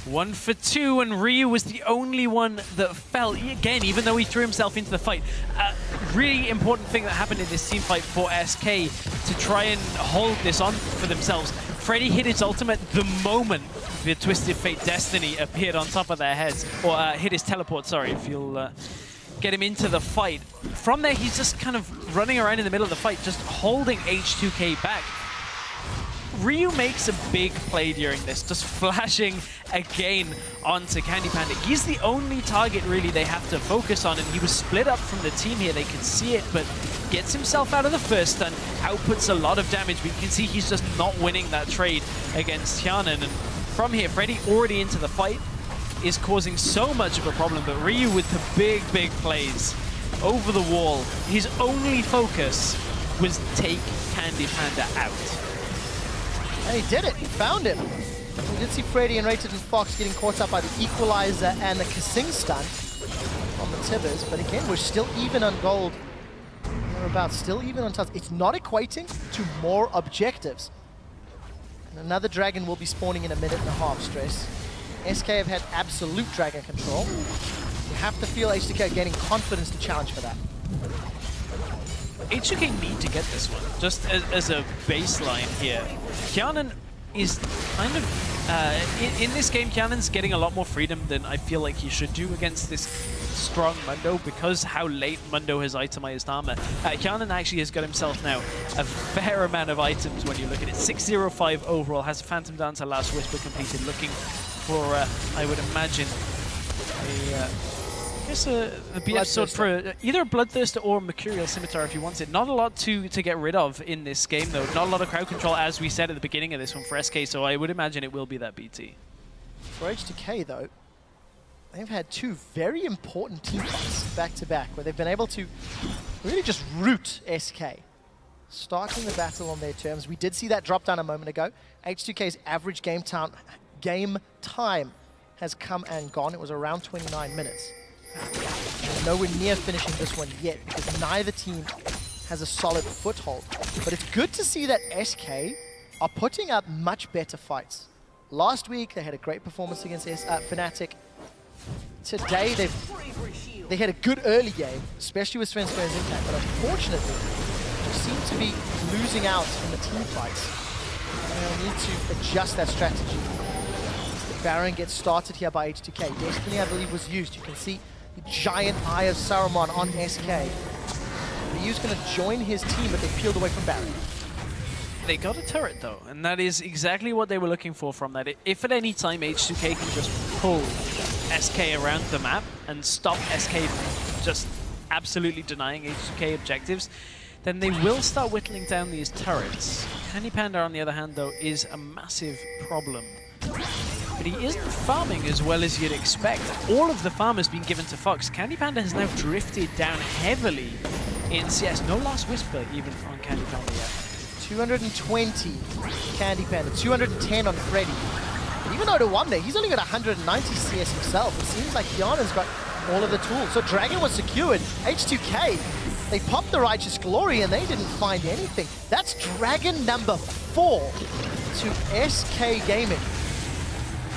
1 for 2, and Ryu was the only one that fell, again, even though he threw himself into the fight. Really important thing that happened in this team fight for SK to try and hold this on for themselves. Freddy hit his ultimate the moment the Twisted Fate Destiny appeared on top of their heads, or hit his teleport, sorry, if you'll get him into the fight. From there, he's just kind of running around in the middle of the fight, just holding H2k back. Ryu makes a big play during this, just flashing again onto Candy Panda. He's the only target really they have to focus on, and he was split up from the team here. They can see it, but gets himself out of the first stun, outputs a lot of damage, but you can see he's just not winning that trade against Tianan. And from here, Freddy already into the fight is causing so much of a problem, but Ryu with the big plays over the wall. His only focus was take Candy Panda out. And he did it. He found him. We did see Freddy and Rated and Fox getting caught up by the Equalizer and the Kasing stun on the Tibbers. But again, we're still even on gold. We're about still even on touch. It's not equating to more objectives. And another dragon will be spawning in a minute and a half, Stress. SK have had absolute dragon control. You have to feel H2k gaining confidence to challenge for that. H2k need to get this one, just as a baseline here. Kianan is kind of, in this game, Kianan's getting a lot more freedom than I feel like he should do against this strong Mundo, because how late Mundo has itemized armor. Kianan actually has got himself now a fair amount of items when you look at it. 605 overall, has a Phantom Dancer Last Whisper completed, looking for, I would imagine, the BF sword for either a Bloodthirster or Mercurial Scimitar if you want it. Not a lot to get rid of in this game though. Not a lot of crowd control, as we said at the beginning of this one for SK, so I would imagine it will be that BT. For H2k though, they've had two very important team fights back to back where they've been able to really just root SK. Starting the battle on their terms. We did see that drop down a moment ago. H2k's average game time has come and gone. It was around 29 minutes. We're nowhere near finishing this one yet because neither team has a solid foothold. But it's good to see that SK are putting up much better fights. Last week they had a great performance against Fnatic. Today they've they had a good early game, especially with Svenska's impact, but unfortunately, they seem to be losing out in the team fights. They'll need to adjust that strategy. The Baron gets started here by H2k. Destiny, I believe, was used. You can see the giant Eye of Saruman on SK. Ryu's going to join his team, but they peeled away from Baron. They got a turret though, and that is exactly what they were looking for from that. If at any time H2k can just pull SK around the map and stop SK from just absolutely denying H2k objectives, then they will start whittling down these turrets. Candy Panda, on the other hand, though, is a massive problem. But he isn't farming as well as you'd expect. All of the farm has been given to Fox. Candy Panda has now drifted down heavily in CS. No Last Whisper even on Candy Panda yet. 220 Candy Panda, 210 on Freddy. But even though to one day, he's only got 190 CS himself. It seems like Yana's got all of the tools. So Dragon was secured. H2k, they popped the Righteous Glory and they didn't find anything. That's Dragon number 4 to SK Gaming.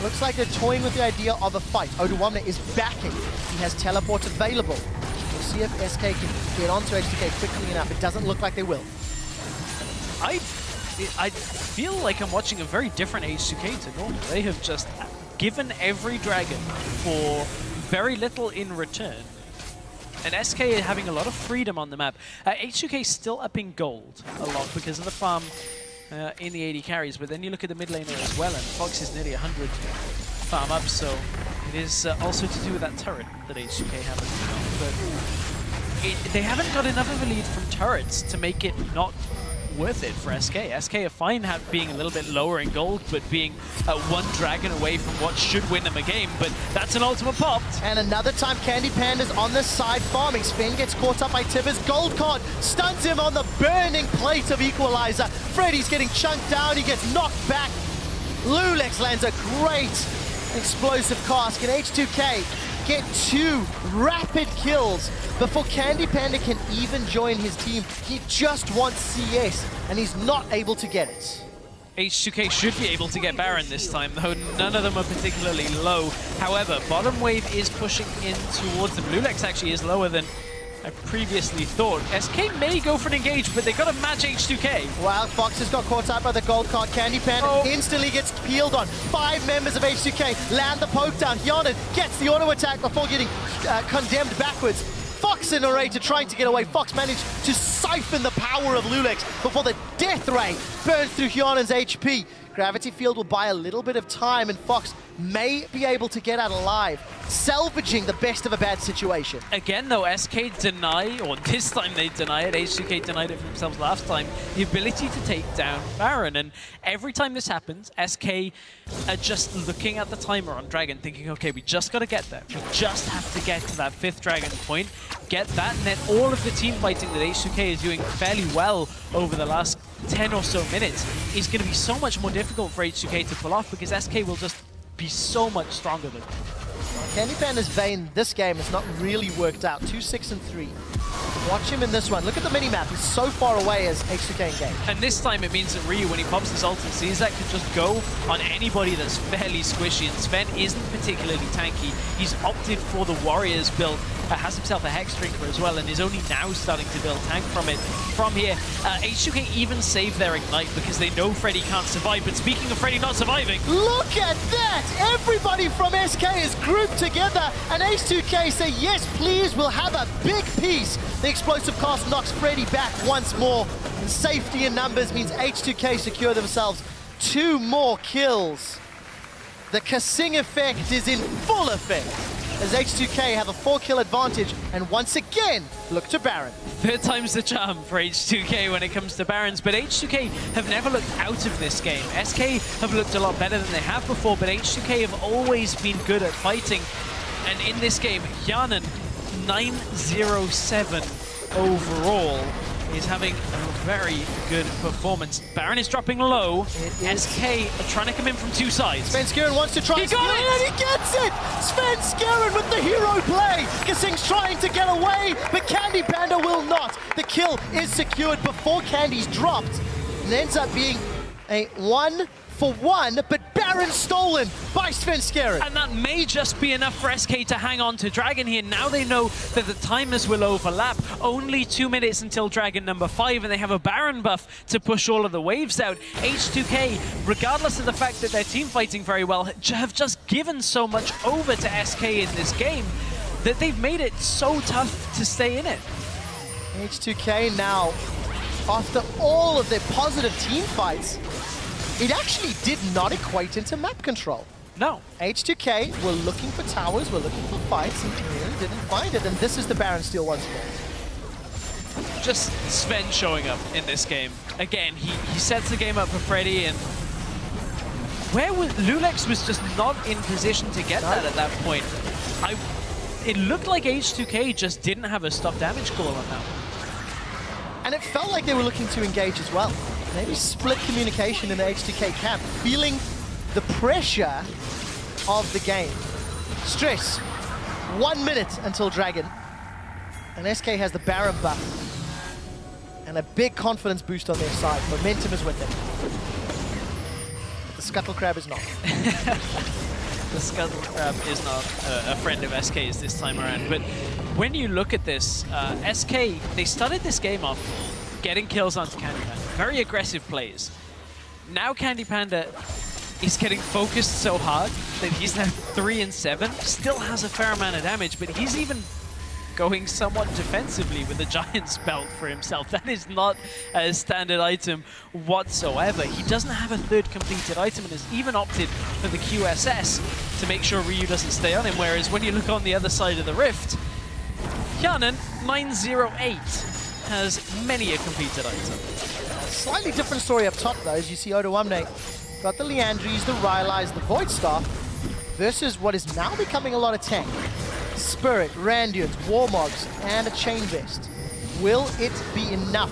Looks like they're toying with the idea of a fight. Oduwamne is backing. He has teleport available. We'll see if SK can get onto H2k quickly enough. It doesn't look like they will. I feel like I'm watching a very different H2k to normal. They have just given every dragon for very little in return. And SK are having a lot of freedom on the map. H2k still up in gold a lot because of the farm in the AD carries, but then you look at the mid laner as well, and Fox is nearly 100 farm up, so it is also to do with that turret that H2k have at the moment. But they haven't got enough of a lead from turrets to make it not worth it for SK. SK are fine being a little bit lower in gold, but being one dragon away from what should win them a game, but that's an ultimate popped. And another time Candy Panda's on the side farming. Sven gets caught up by Tibbers. Gold card stuns him on the burning plate of Equalizer. Freddy's getting chunked down, he gets knocked back. Lulex lands a great explosive cast. Can H2k get 2 rapid kills before Candy Panda can even join his team? He just wants CS, and he's not able to get it. H2k should be able to get Baron this time, though none of them are particularly low. However, bottom wave is pushing in towards them. Lulex actually is lower than I previously thought. SK may go for an engage, but they got to match H2k. Wild Fox has got caught up by the gold card. Candy Panda instantly gets peeled on. 5 members of H2k land the poke down. Hyonin gets the auto attack before getting condemned backwards. Fox and Orator trying to get away. Fox managed to siphon the power of Lulex before the death ray burns through Hyonin's HP. Gravity Field will buy a little bit of time, and Fox may be able to get out alive, salvaging the best of a bad situation. Again, though, SK deny, or this time they deny it, H2k denied it for themselves last time, the ability to take down Baron. And every time this happens, SK are just looking at the timer on Dragon, thinking, okay, we just got to get there. We just have to get to that 5th Dragon point, get that, and then all of the team fighting that H2k is doing fairly well over the last 10 or so minutes is going to be so much more difficult for H2k to pull off, because SK will just be so much stronger than them. Candy Panda's Vayne this game has not really worked out. 2-6-3. Watch him in this one. Look at the minimap. He's so far away as H2k engage. And this time it means that Ryu, when he pops his ult and sees that, could just go on anybody that's fairly squishy. And Sven isn't particularly tanky. He's opted for the Warriors build. Has himself a Hex Drinker as well, and is only now starting to build tank from it. From here, H2k even save their Ignite because they know Freddy can't survive. But speaking of Freddy not surviving... Look at that! Everybody from SK is grouped together, and H2k say, yes, please, we'll have a big piece. The explosive cast knocks Freddy back once more. And safety in numbers means H2k secure themselves 2 more kills. The Kasing effect is in full effect, as H2k have a 4-kill advantage, and once again, look to Baron. 3rd time's the charm for H2k when it comes to Barons, but H2k have never looked out of this game. SK have looked a lot better than they have before, but H2k have always been good at fighting. And in this game, Hyonin, 907 overall, is having a very good performance. Baron is dropping low. SK are trying to come in from 2 sides. Svenskeren wants to try and steal it, and he gets it! Svenskeren with the hero play! Kasing's trying to get away, but Candy Panda will not. The kill is secured before Candy's dropped. It ends up being a 1 for one, but Baron stolen by Svenskeren. And that may just be enough for SK to hang on to Dragon here. Now they know that the timers will overlap. Only 2 minutes until Dragon number 5, and they have a Baron buff to push all of the waves out. H2k, regardless of the fact that they're team fighting very well, have just given so much over to SK in this game that they've made it so tough to stay in it. H2k now, after all of their positive team fights, it actually did not equate into map control. No. H2k were looking for towers, were looking for fights, and really didn't find it. And this is the Baron steal once more. Just Sven showing up in this game. Again, he sets the game up for Freddy, and where was Lulex was just not in position to get that at that point. It looked like H2k just didn't have a stop damage call on that one. And it felt like they were looking to engage as well. Maybe split communication in the H2k camp, feeling the pressure of the game. Stress, 1 minute until Dragon. And SK has the Baron buff. And a big confidence boost on their side. Momentum is with them. But the Scuttle Crab is not. The Scuttle Crab is not a friend of SK's this time around. But when you look at this, SK, they started this game off getting kills onto Candy Panda. Very aggressive plays. Now Candy Panda is getting focused so hard that he's now 3 and 7. Still has a fair amount of damage, but he's even going somewhat defensively with a Giant's Belt for himself. That is not a standard item whatsoever. He doesn't have a third completed item and has even opted for the QSS to make sure Ryu doesn't stay on him, whereas when you look on the other side of the rift, Hyanan 908 has many a completed item. Slightly different story up top though, as you see Odoamne got the Leandries, the Rylai's, the Void Staff, versus what is now becoming a lot of tank. Spirit, Randuins, Warmogs, and a Chain Vest. Will it be enough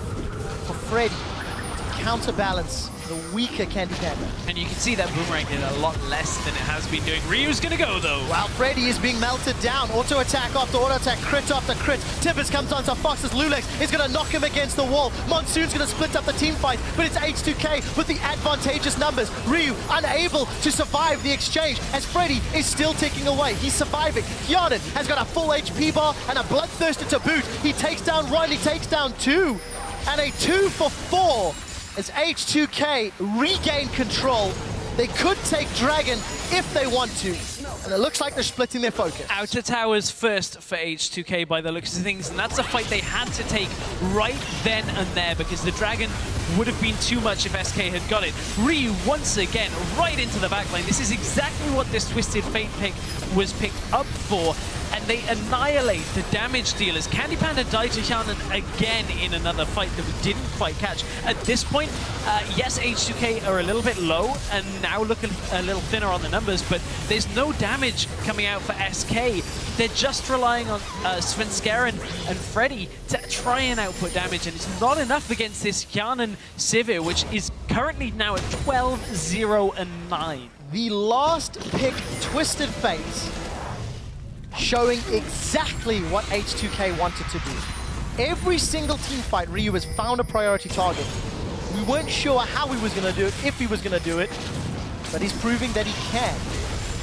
for Freddy to counterbalance the weaker Candy Panda? And you can see that Boomerang did a lot less than it has been doing. Ryu's gonna go though. While Freddy is being melted down, auto attack after auto attack, crit after crit. Tibbers comes onto Fox's Lulex, is gonna knock him against the wall. Monsoon's gonna split up the team fight, but it's H2k with the advantageous numbers. Ryu unable to survive the exchange as Freddy is still ticking away. He's surviving. Hyanan has got a full HP bar and a Bloodthirster to boot. He takes down 1, he takes down 2, and a 2 for 4. As H2k regain control. They could take Dragon if they want to. And it looks like they're splitting their focus. Outer towers first for H2k by the looks of things, and that's a fight they had to take right then and there because the Dragon would have been too much if SK had got it. Ryu once again right into the backline. This is exactly what this Twisted Fate pick was picked up for, and they annihilate the damage dealers. Candy Panda died to Hyanan again in another fight that we didn't quite catch. At this point, yes, H2k are a little bit low and now looking a little thinner on the numbers, but there's no damage coming out for SK. They're just relying on Svenskeren and Freddy to try and output damage, and it's not enough against this Hyanan Sivir, which is currently now at 12-0-9. The last pick, Twisted Fate, showing exactly what H2k wanted to do. Every single team fight, Ryu has found a priority target. We weren't sure how he was going to do it, if he was going to do it, but he's proving that he can.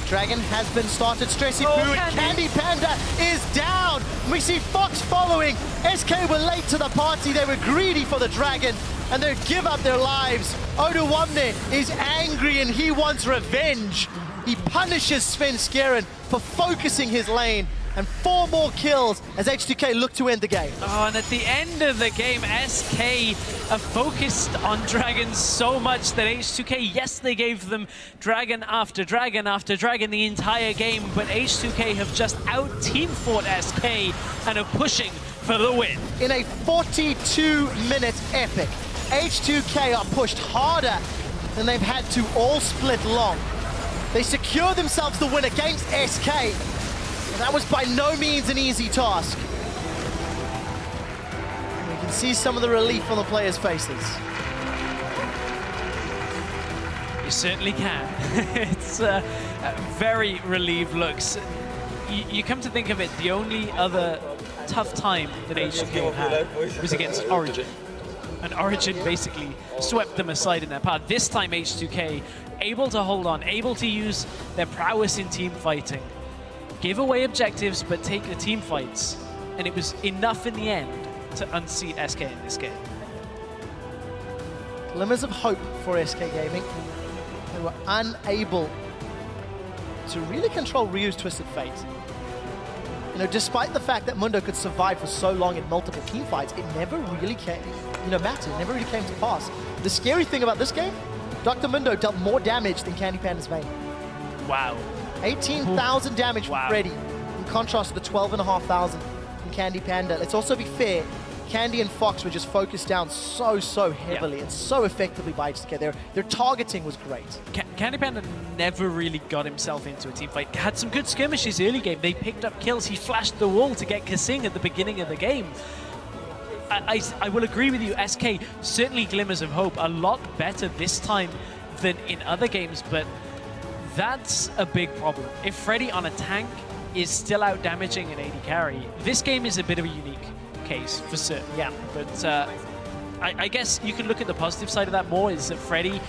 Dragon has been started, Stressy Boo, and Candy Panda is down. We see Fox following. SK were late to the party, they were greedy for the Dragon, and they give up their lives. Odoamne is angry and he wants revenge. He punishes Svenskeren for focusing his lane, and 4 more kills as H2k look to end the game. Oh, and at the end of the game, SK are focused on Dragon so much that H2k, yes, they gave them Dragon after Dragon after Dragon the entire game, but H2k have just out-team fought SK and are pushing for the win. In a 42-minute epic, H2k are pushed harder than they've had to all split long. They secure themselves the win against SK. And that was by no means an easy task. We can see some of the relief on the players' faces. You certainly can. It's very relieved looks. You come to think of it, the only other tough time that H2k had was against Origin. and Origin basically swept them aside in their path. This time H2k able to hold on, able to use their prowess in team fighting, give away objectives but take the team fights, and it was enough in the end to unseat SK in this game. Glimmers of hope for SK Gaming. They were unable to really control Ryu's Twisted Fate. You know, despite the fact that Mundo could survive for so long in multiple team fights, it never really came, mattered. It never really came to pass. The scary thing about this game, Dr. Mundo dealt more damage than Candy Panda's Vayne. Wow. 18,000 damage from Freddy, in contrast to the 12,500 from Candy Panda. Let's also be fair, Candy and Fox were just focused down so heavily and so effectively by H2k. Their targeting was great. Candy Panda never really got himself into a team fight. Had some good skirmishes early game. They picked up kills. He flashed the wall to get Kasing at the beginning of the game. I will agree with you, SK, certainly glimmers of hope. A lot better this time than in other games, but that's a big problem. If Freddy on a tank is still out damaging an AD carry, this game is a bit of a unique case for certain. Yeah. But I guess you can look at the positive side of that more, is that Freddy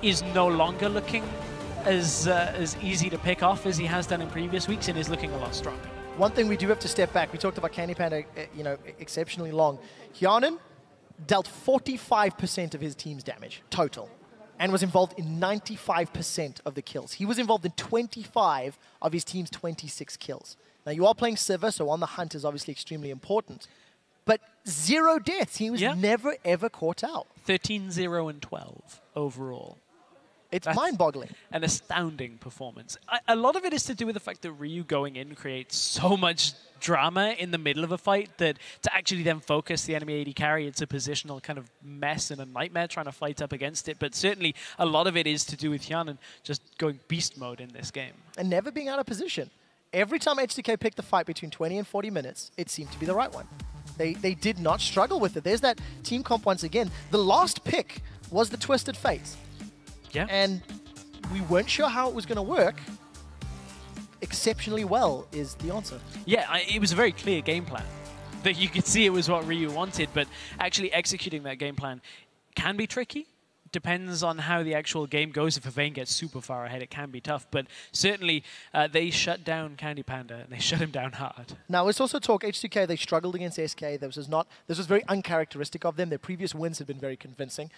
is no longer looking as easy to pick off as he has done in previous weeks and is looking a lot stronger. One thing we do have to step back, we talked about Candy Panda, exceptionally long. Hyanin dealt 45% of his team's damage, total, and was involved in 95% of the kills. He was involved in 25 of his team's 26 kills. Now, you are playing Sivir, so on the hunt is obviously extremely important. But 0 deaths. He was never, ever caught out. 13, 0, and 12 overall. It's mind-boggling. An astounding performance. A lot of it is to do with the fact that Ryu going in creates so much drama in the middle of a fight that to actually then focus the enemy AD carry, it's a positional kind of mess and a nightmare trying to fight up against it. But certainly a lot of it is to do with Hyanin just going beast mode in this game. And never being out of position. Every time H2k picked the fight between 20 and 40 minutes, it seemed to be the right one. They did not struggle with it. There's that team comp once again. The last pick was the Twisted Fate. Yeah. And we weren't sure how it was going to work. Exceptionally well is the answer. Yeah, it was a very clear game plan. That you could see it was what Ryu wanted, but actually executing that game plan can be tricky. Depends on how the actual game goes. If a Vayne gets super far ahead, it can be tough. But certainly, they shut down Candy Panda, and they shut him down hard. Now, let's also talk H2k. They struggled against SK. This was very uncharacteristic of them. Their previous wins had been very convincing.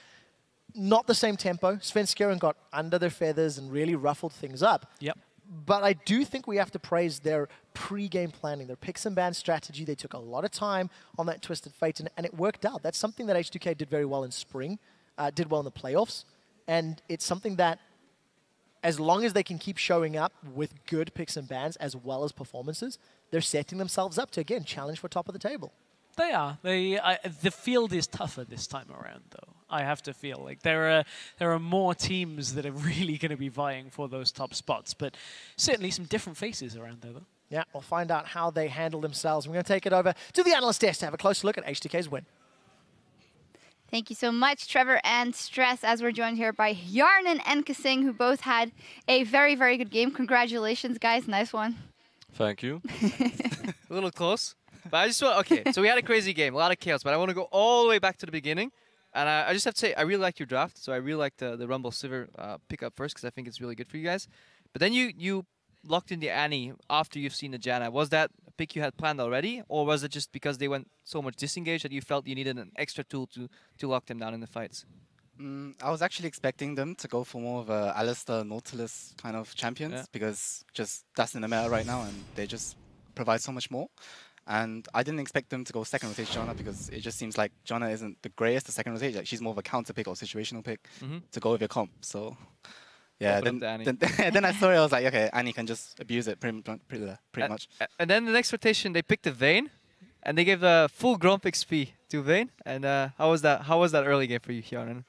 Not the same tempo. Svenskeren got under their feathers and really ruffled things up. Yep. But I do think we have to praise their pre-game planning, their picks and bans strategy. They took a lot of time on that Twisted Fate, and it worked out. That's something that H2k did very well in spring. Did well in the playoffs, and it's something that as long as they can keep showing up with good picks and bans as well as performances, they're setting themselves up to, again, challenge for top of the table. They are. The field is tougher this time around, though. I have to feel like there are more teams that are really going to be vying for those top spots, but certainly some different faces around there, though. Yeah, we'll find out how they handle themselves. We're going to take it over to the analyst desk to have a closer look at H2k's win. Thank you so much, Trevor and Stress, as we're joined here by Hyanin and Kasing, who both had a very, very good game. Congratulations, guys. Nice one. Thank you. A little close. But I just want, okay, so we had a crazy game, a lot of chaos, but I want to go all the way back to the beginning. And I just have to say, I really liked your draft. So I really liked the Rumble Sivir pick up first, because I think it's really good for you guys. But then you locked in the Annie after you've seen the Janna. Was that a pick you had planned already, or was it just because they went so much disengaged that you felt you needed an extra tool to lock them down in the fights? I was actually expecting them to go for more of a Alistair Nautilus kind of champions, because just that's in the meta right now, and they just provide so much more. And I didn't expect them to go second rotation Janna, because it just seems like Janna isn't the greatest at second rotation. Like, she's more of a counter pick or situational pick to go with your comp. So yeah, then I saw it, I was like, okay, Annie can just abuse it pretty much. And then the next rotation, they picked a Vayne, and they gave the full Gromp XP to Vayne. And how was that early game for you, Hyanin?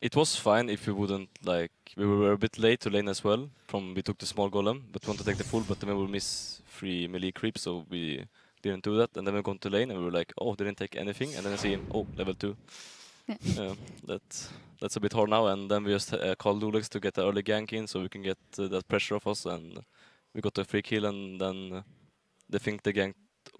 It was fine if we wouldn't, like, we were a bit late to lane as well. We took the small golem, but we wanted to take the full, but then we will miss 3 melee creeps, so we didn't do that. And then we gone to lane, and we were like, oh, they didn't take anything. And then I see him, oh, level 2. That's a bit hard now, and then we just called Lulex to get the early gank in, so we can get that pressure off us, and we got a free kill, and then they think they ganked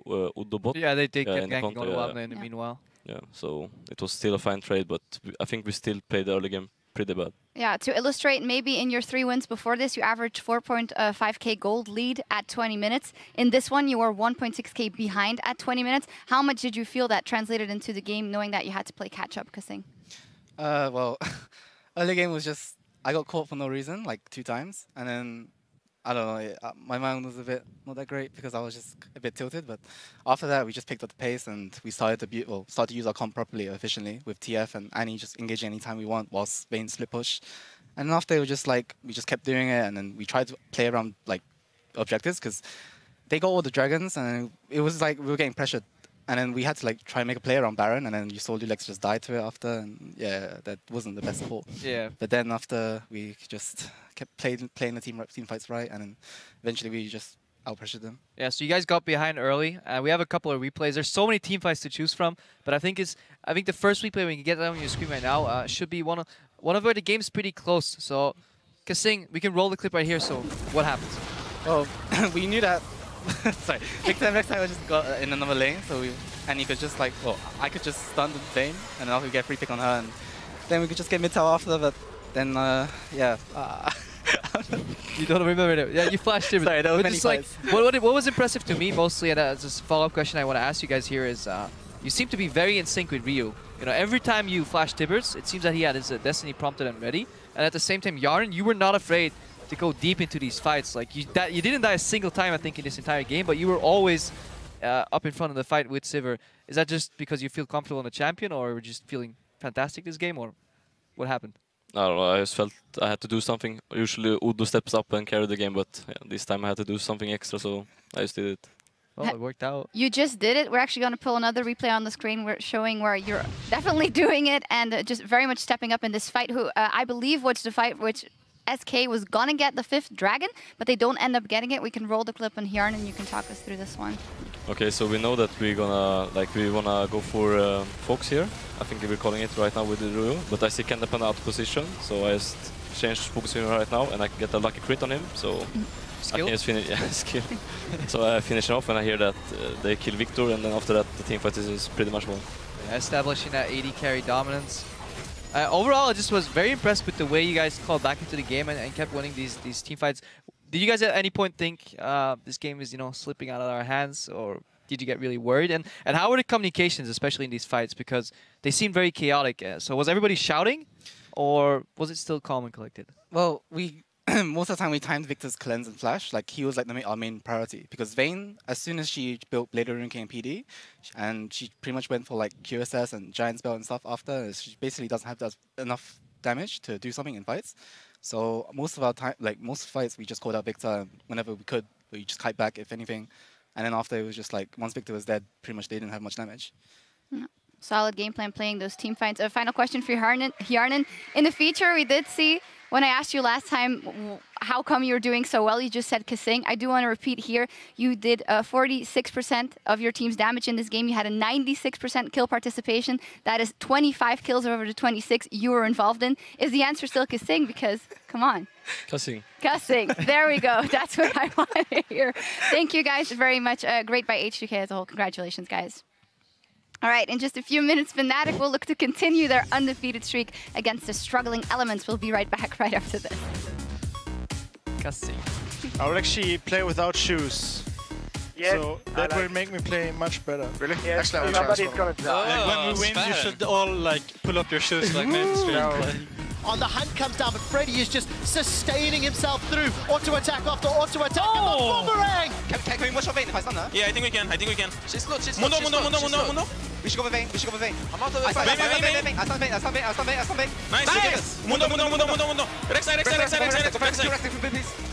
Udo bot. Yeah, they kept ganking on the lane in the meanwhile. Yeah, so it was still a fine trade, but I think we still played the early game pretty bad. Yeah, to illustrate, maybe in your 3 wins before this, you averaged 4.5k gold lead at 20 minutes. In this one, you were 1.6k behind at 20 minutes. How much did you feel that translated into the game, knowing that you had to play catch-up, Kasing? Well, early game was just, I got caught for no reason, like 2 times. And then, I don't know, my mind was a bit not that great because I was just a bit tilted. But after that, we just picked up the pace and we started to use our comp properly, efficiently, with TF and Annie just engaging anytime we want whilst Vayne split push. And after, it was just like, we just kept doing it, and then we tried to play around like objectives because they got all the dragons, and it was like we were getting pressured. And then we had to like try and make a play around Baron, and then you saw Lulex just die to it after, and yeah, that wasn't the best support. Yeah. But then after, we just kept playing the team fights right, and then eventually we just out-pressured them. Yeah, so you guys got behind early. We have a couple of replays. There's so many team fights to choose from, but I think the first replay, when you get that on your screen right now, should be one of where the game's pretty close. So, Kasing, we can roll the clip right here. So, what happens? Well, we knew that. Sorry, Victor next time I just got in another lane, and he could just like, well, I could just stun the Vayne, and then we get free pick on her, and then we could just get mid tower after. But then, yeah. You don't remember it? Yeah, you flashed him. Sorry, there were many like, fights. what was impressive to me mostly, and just a follow-up question I want to ask you guys here is, you seem to be very in sync with Ryu. You know, every time you flash Tibbers, it seems that he had his Destiny prompted and ready, and at the same time, Yarn, you were not afraid to go deep into these fights. Like you didn't die a single time, I think, in this entire game, but you were always up in front of the fight with Sivir. Is that just because you feel comfortable in the champion, or were you just feeling fantastic this game, or what happened? I don't know, I just felt I had to do something. Usually Udo steps up and carry the game, but yeah, this time I had to do something extra, so I just did it. Well, it worked out. You just did it. We're actually going to pull another replay on the screen showing where you're definitely doing it and just very much stepping up in this fight. Who I believe was the fight which SK was gonna get the 5th dragon, but they don't end up getting it. We can roll the clip on Hjarn and you can talk us through this one. Okay, so we know that we wanna go for Fox here. I think we're calling it right now with the Ryu, but I see Kendepan out of position, so I just changed focus here right now, and I can get a lucky crit on him. So I can just finish, yeah, skill. So I finish him off, and I hear that they kill Victor, and then after that the team fight is pretty much won. Yeah, establishing that AD carry dominance. Overall, I just was very impressed with the way you guys called back into the game and kept winning these team fights. Did you guys at any point think this game is, you know, slipping out of our hands, or did you get really worried? And how were the communications, especially in these fights, because they seemed very chaotic? So was everybody shouting, or was it still calm and collected? Well, most of the time we timed Victor's cleanse and flash. Like, he was like our main priority, because Vayne, as soon as she built Blade of Rune King and PD, and she pretty much went for like QSS and Giant Spell and stuff after, she basically doesn't have enough damage to do something in fights. So most of our time, like most fights, we just called out Victor, and whenever we could, we just kite back if anything. And then after, it was just like, once Victor was dead, pretty much they didn't have much damage. Yeah. Solid game plan playing those team fights. A final question for Hjarnan. In the feature, we did see, when I asked you last time, how come you're doing so well, you just said Kasing. I do want to repeat here, you did 46% of your team's damage in this game. You had a 96% kill participation. That is 25 kills over the 26 you were involved in. Is the answer still Kasing? Because, come on. Kasing. Kasing. There we go. That's what I want to hear. Thank you guys very much. Great by H2k as a whole. Congratulations, guys. All right, in just a few minutes, Fnatic will look to continue their undefeated streak against the struggling Elements. We'll be right back right after this. Kasing. I would actually play without shoes. Yeah, so that will make me play much better. Really? Yeah, actually, I would somebody's gonna die. When we win, you should all like pull up your shoes like mainstream. On the hunt comes down, but Freddy is just sustaining himself through auto attack after auto attack, and the boomerang! Can we mush our Vayne if I stun her? Yeah, I think we can. She's good. Mundo. We should go for Vayne. I'm out of the fight. I stun Vayne. Nice. Mundo. Rek'Sai.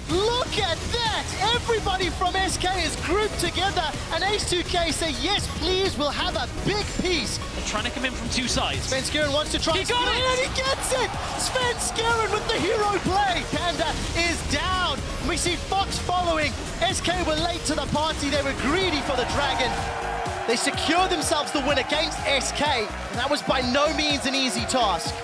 Look at that! Everybody from SK is grouped together, and H2k say, yes, please, we'll have a big piece. They're trying to come in from 2 sides. Svenskeren wants to try and got it! and he gets it! Svenskeren with the hero play! Panda is down. We see Fox following. SK were late to the party. They were greedy for the dragon. They secured themselves the win against SK, and that was by no means an easy task.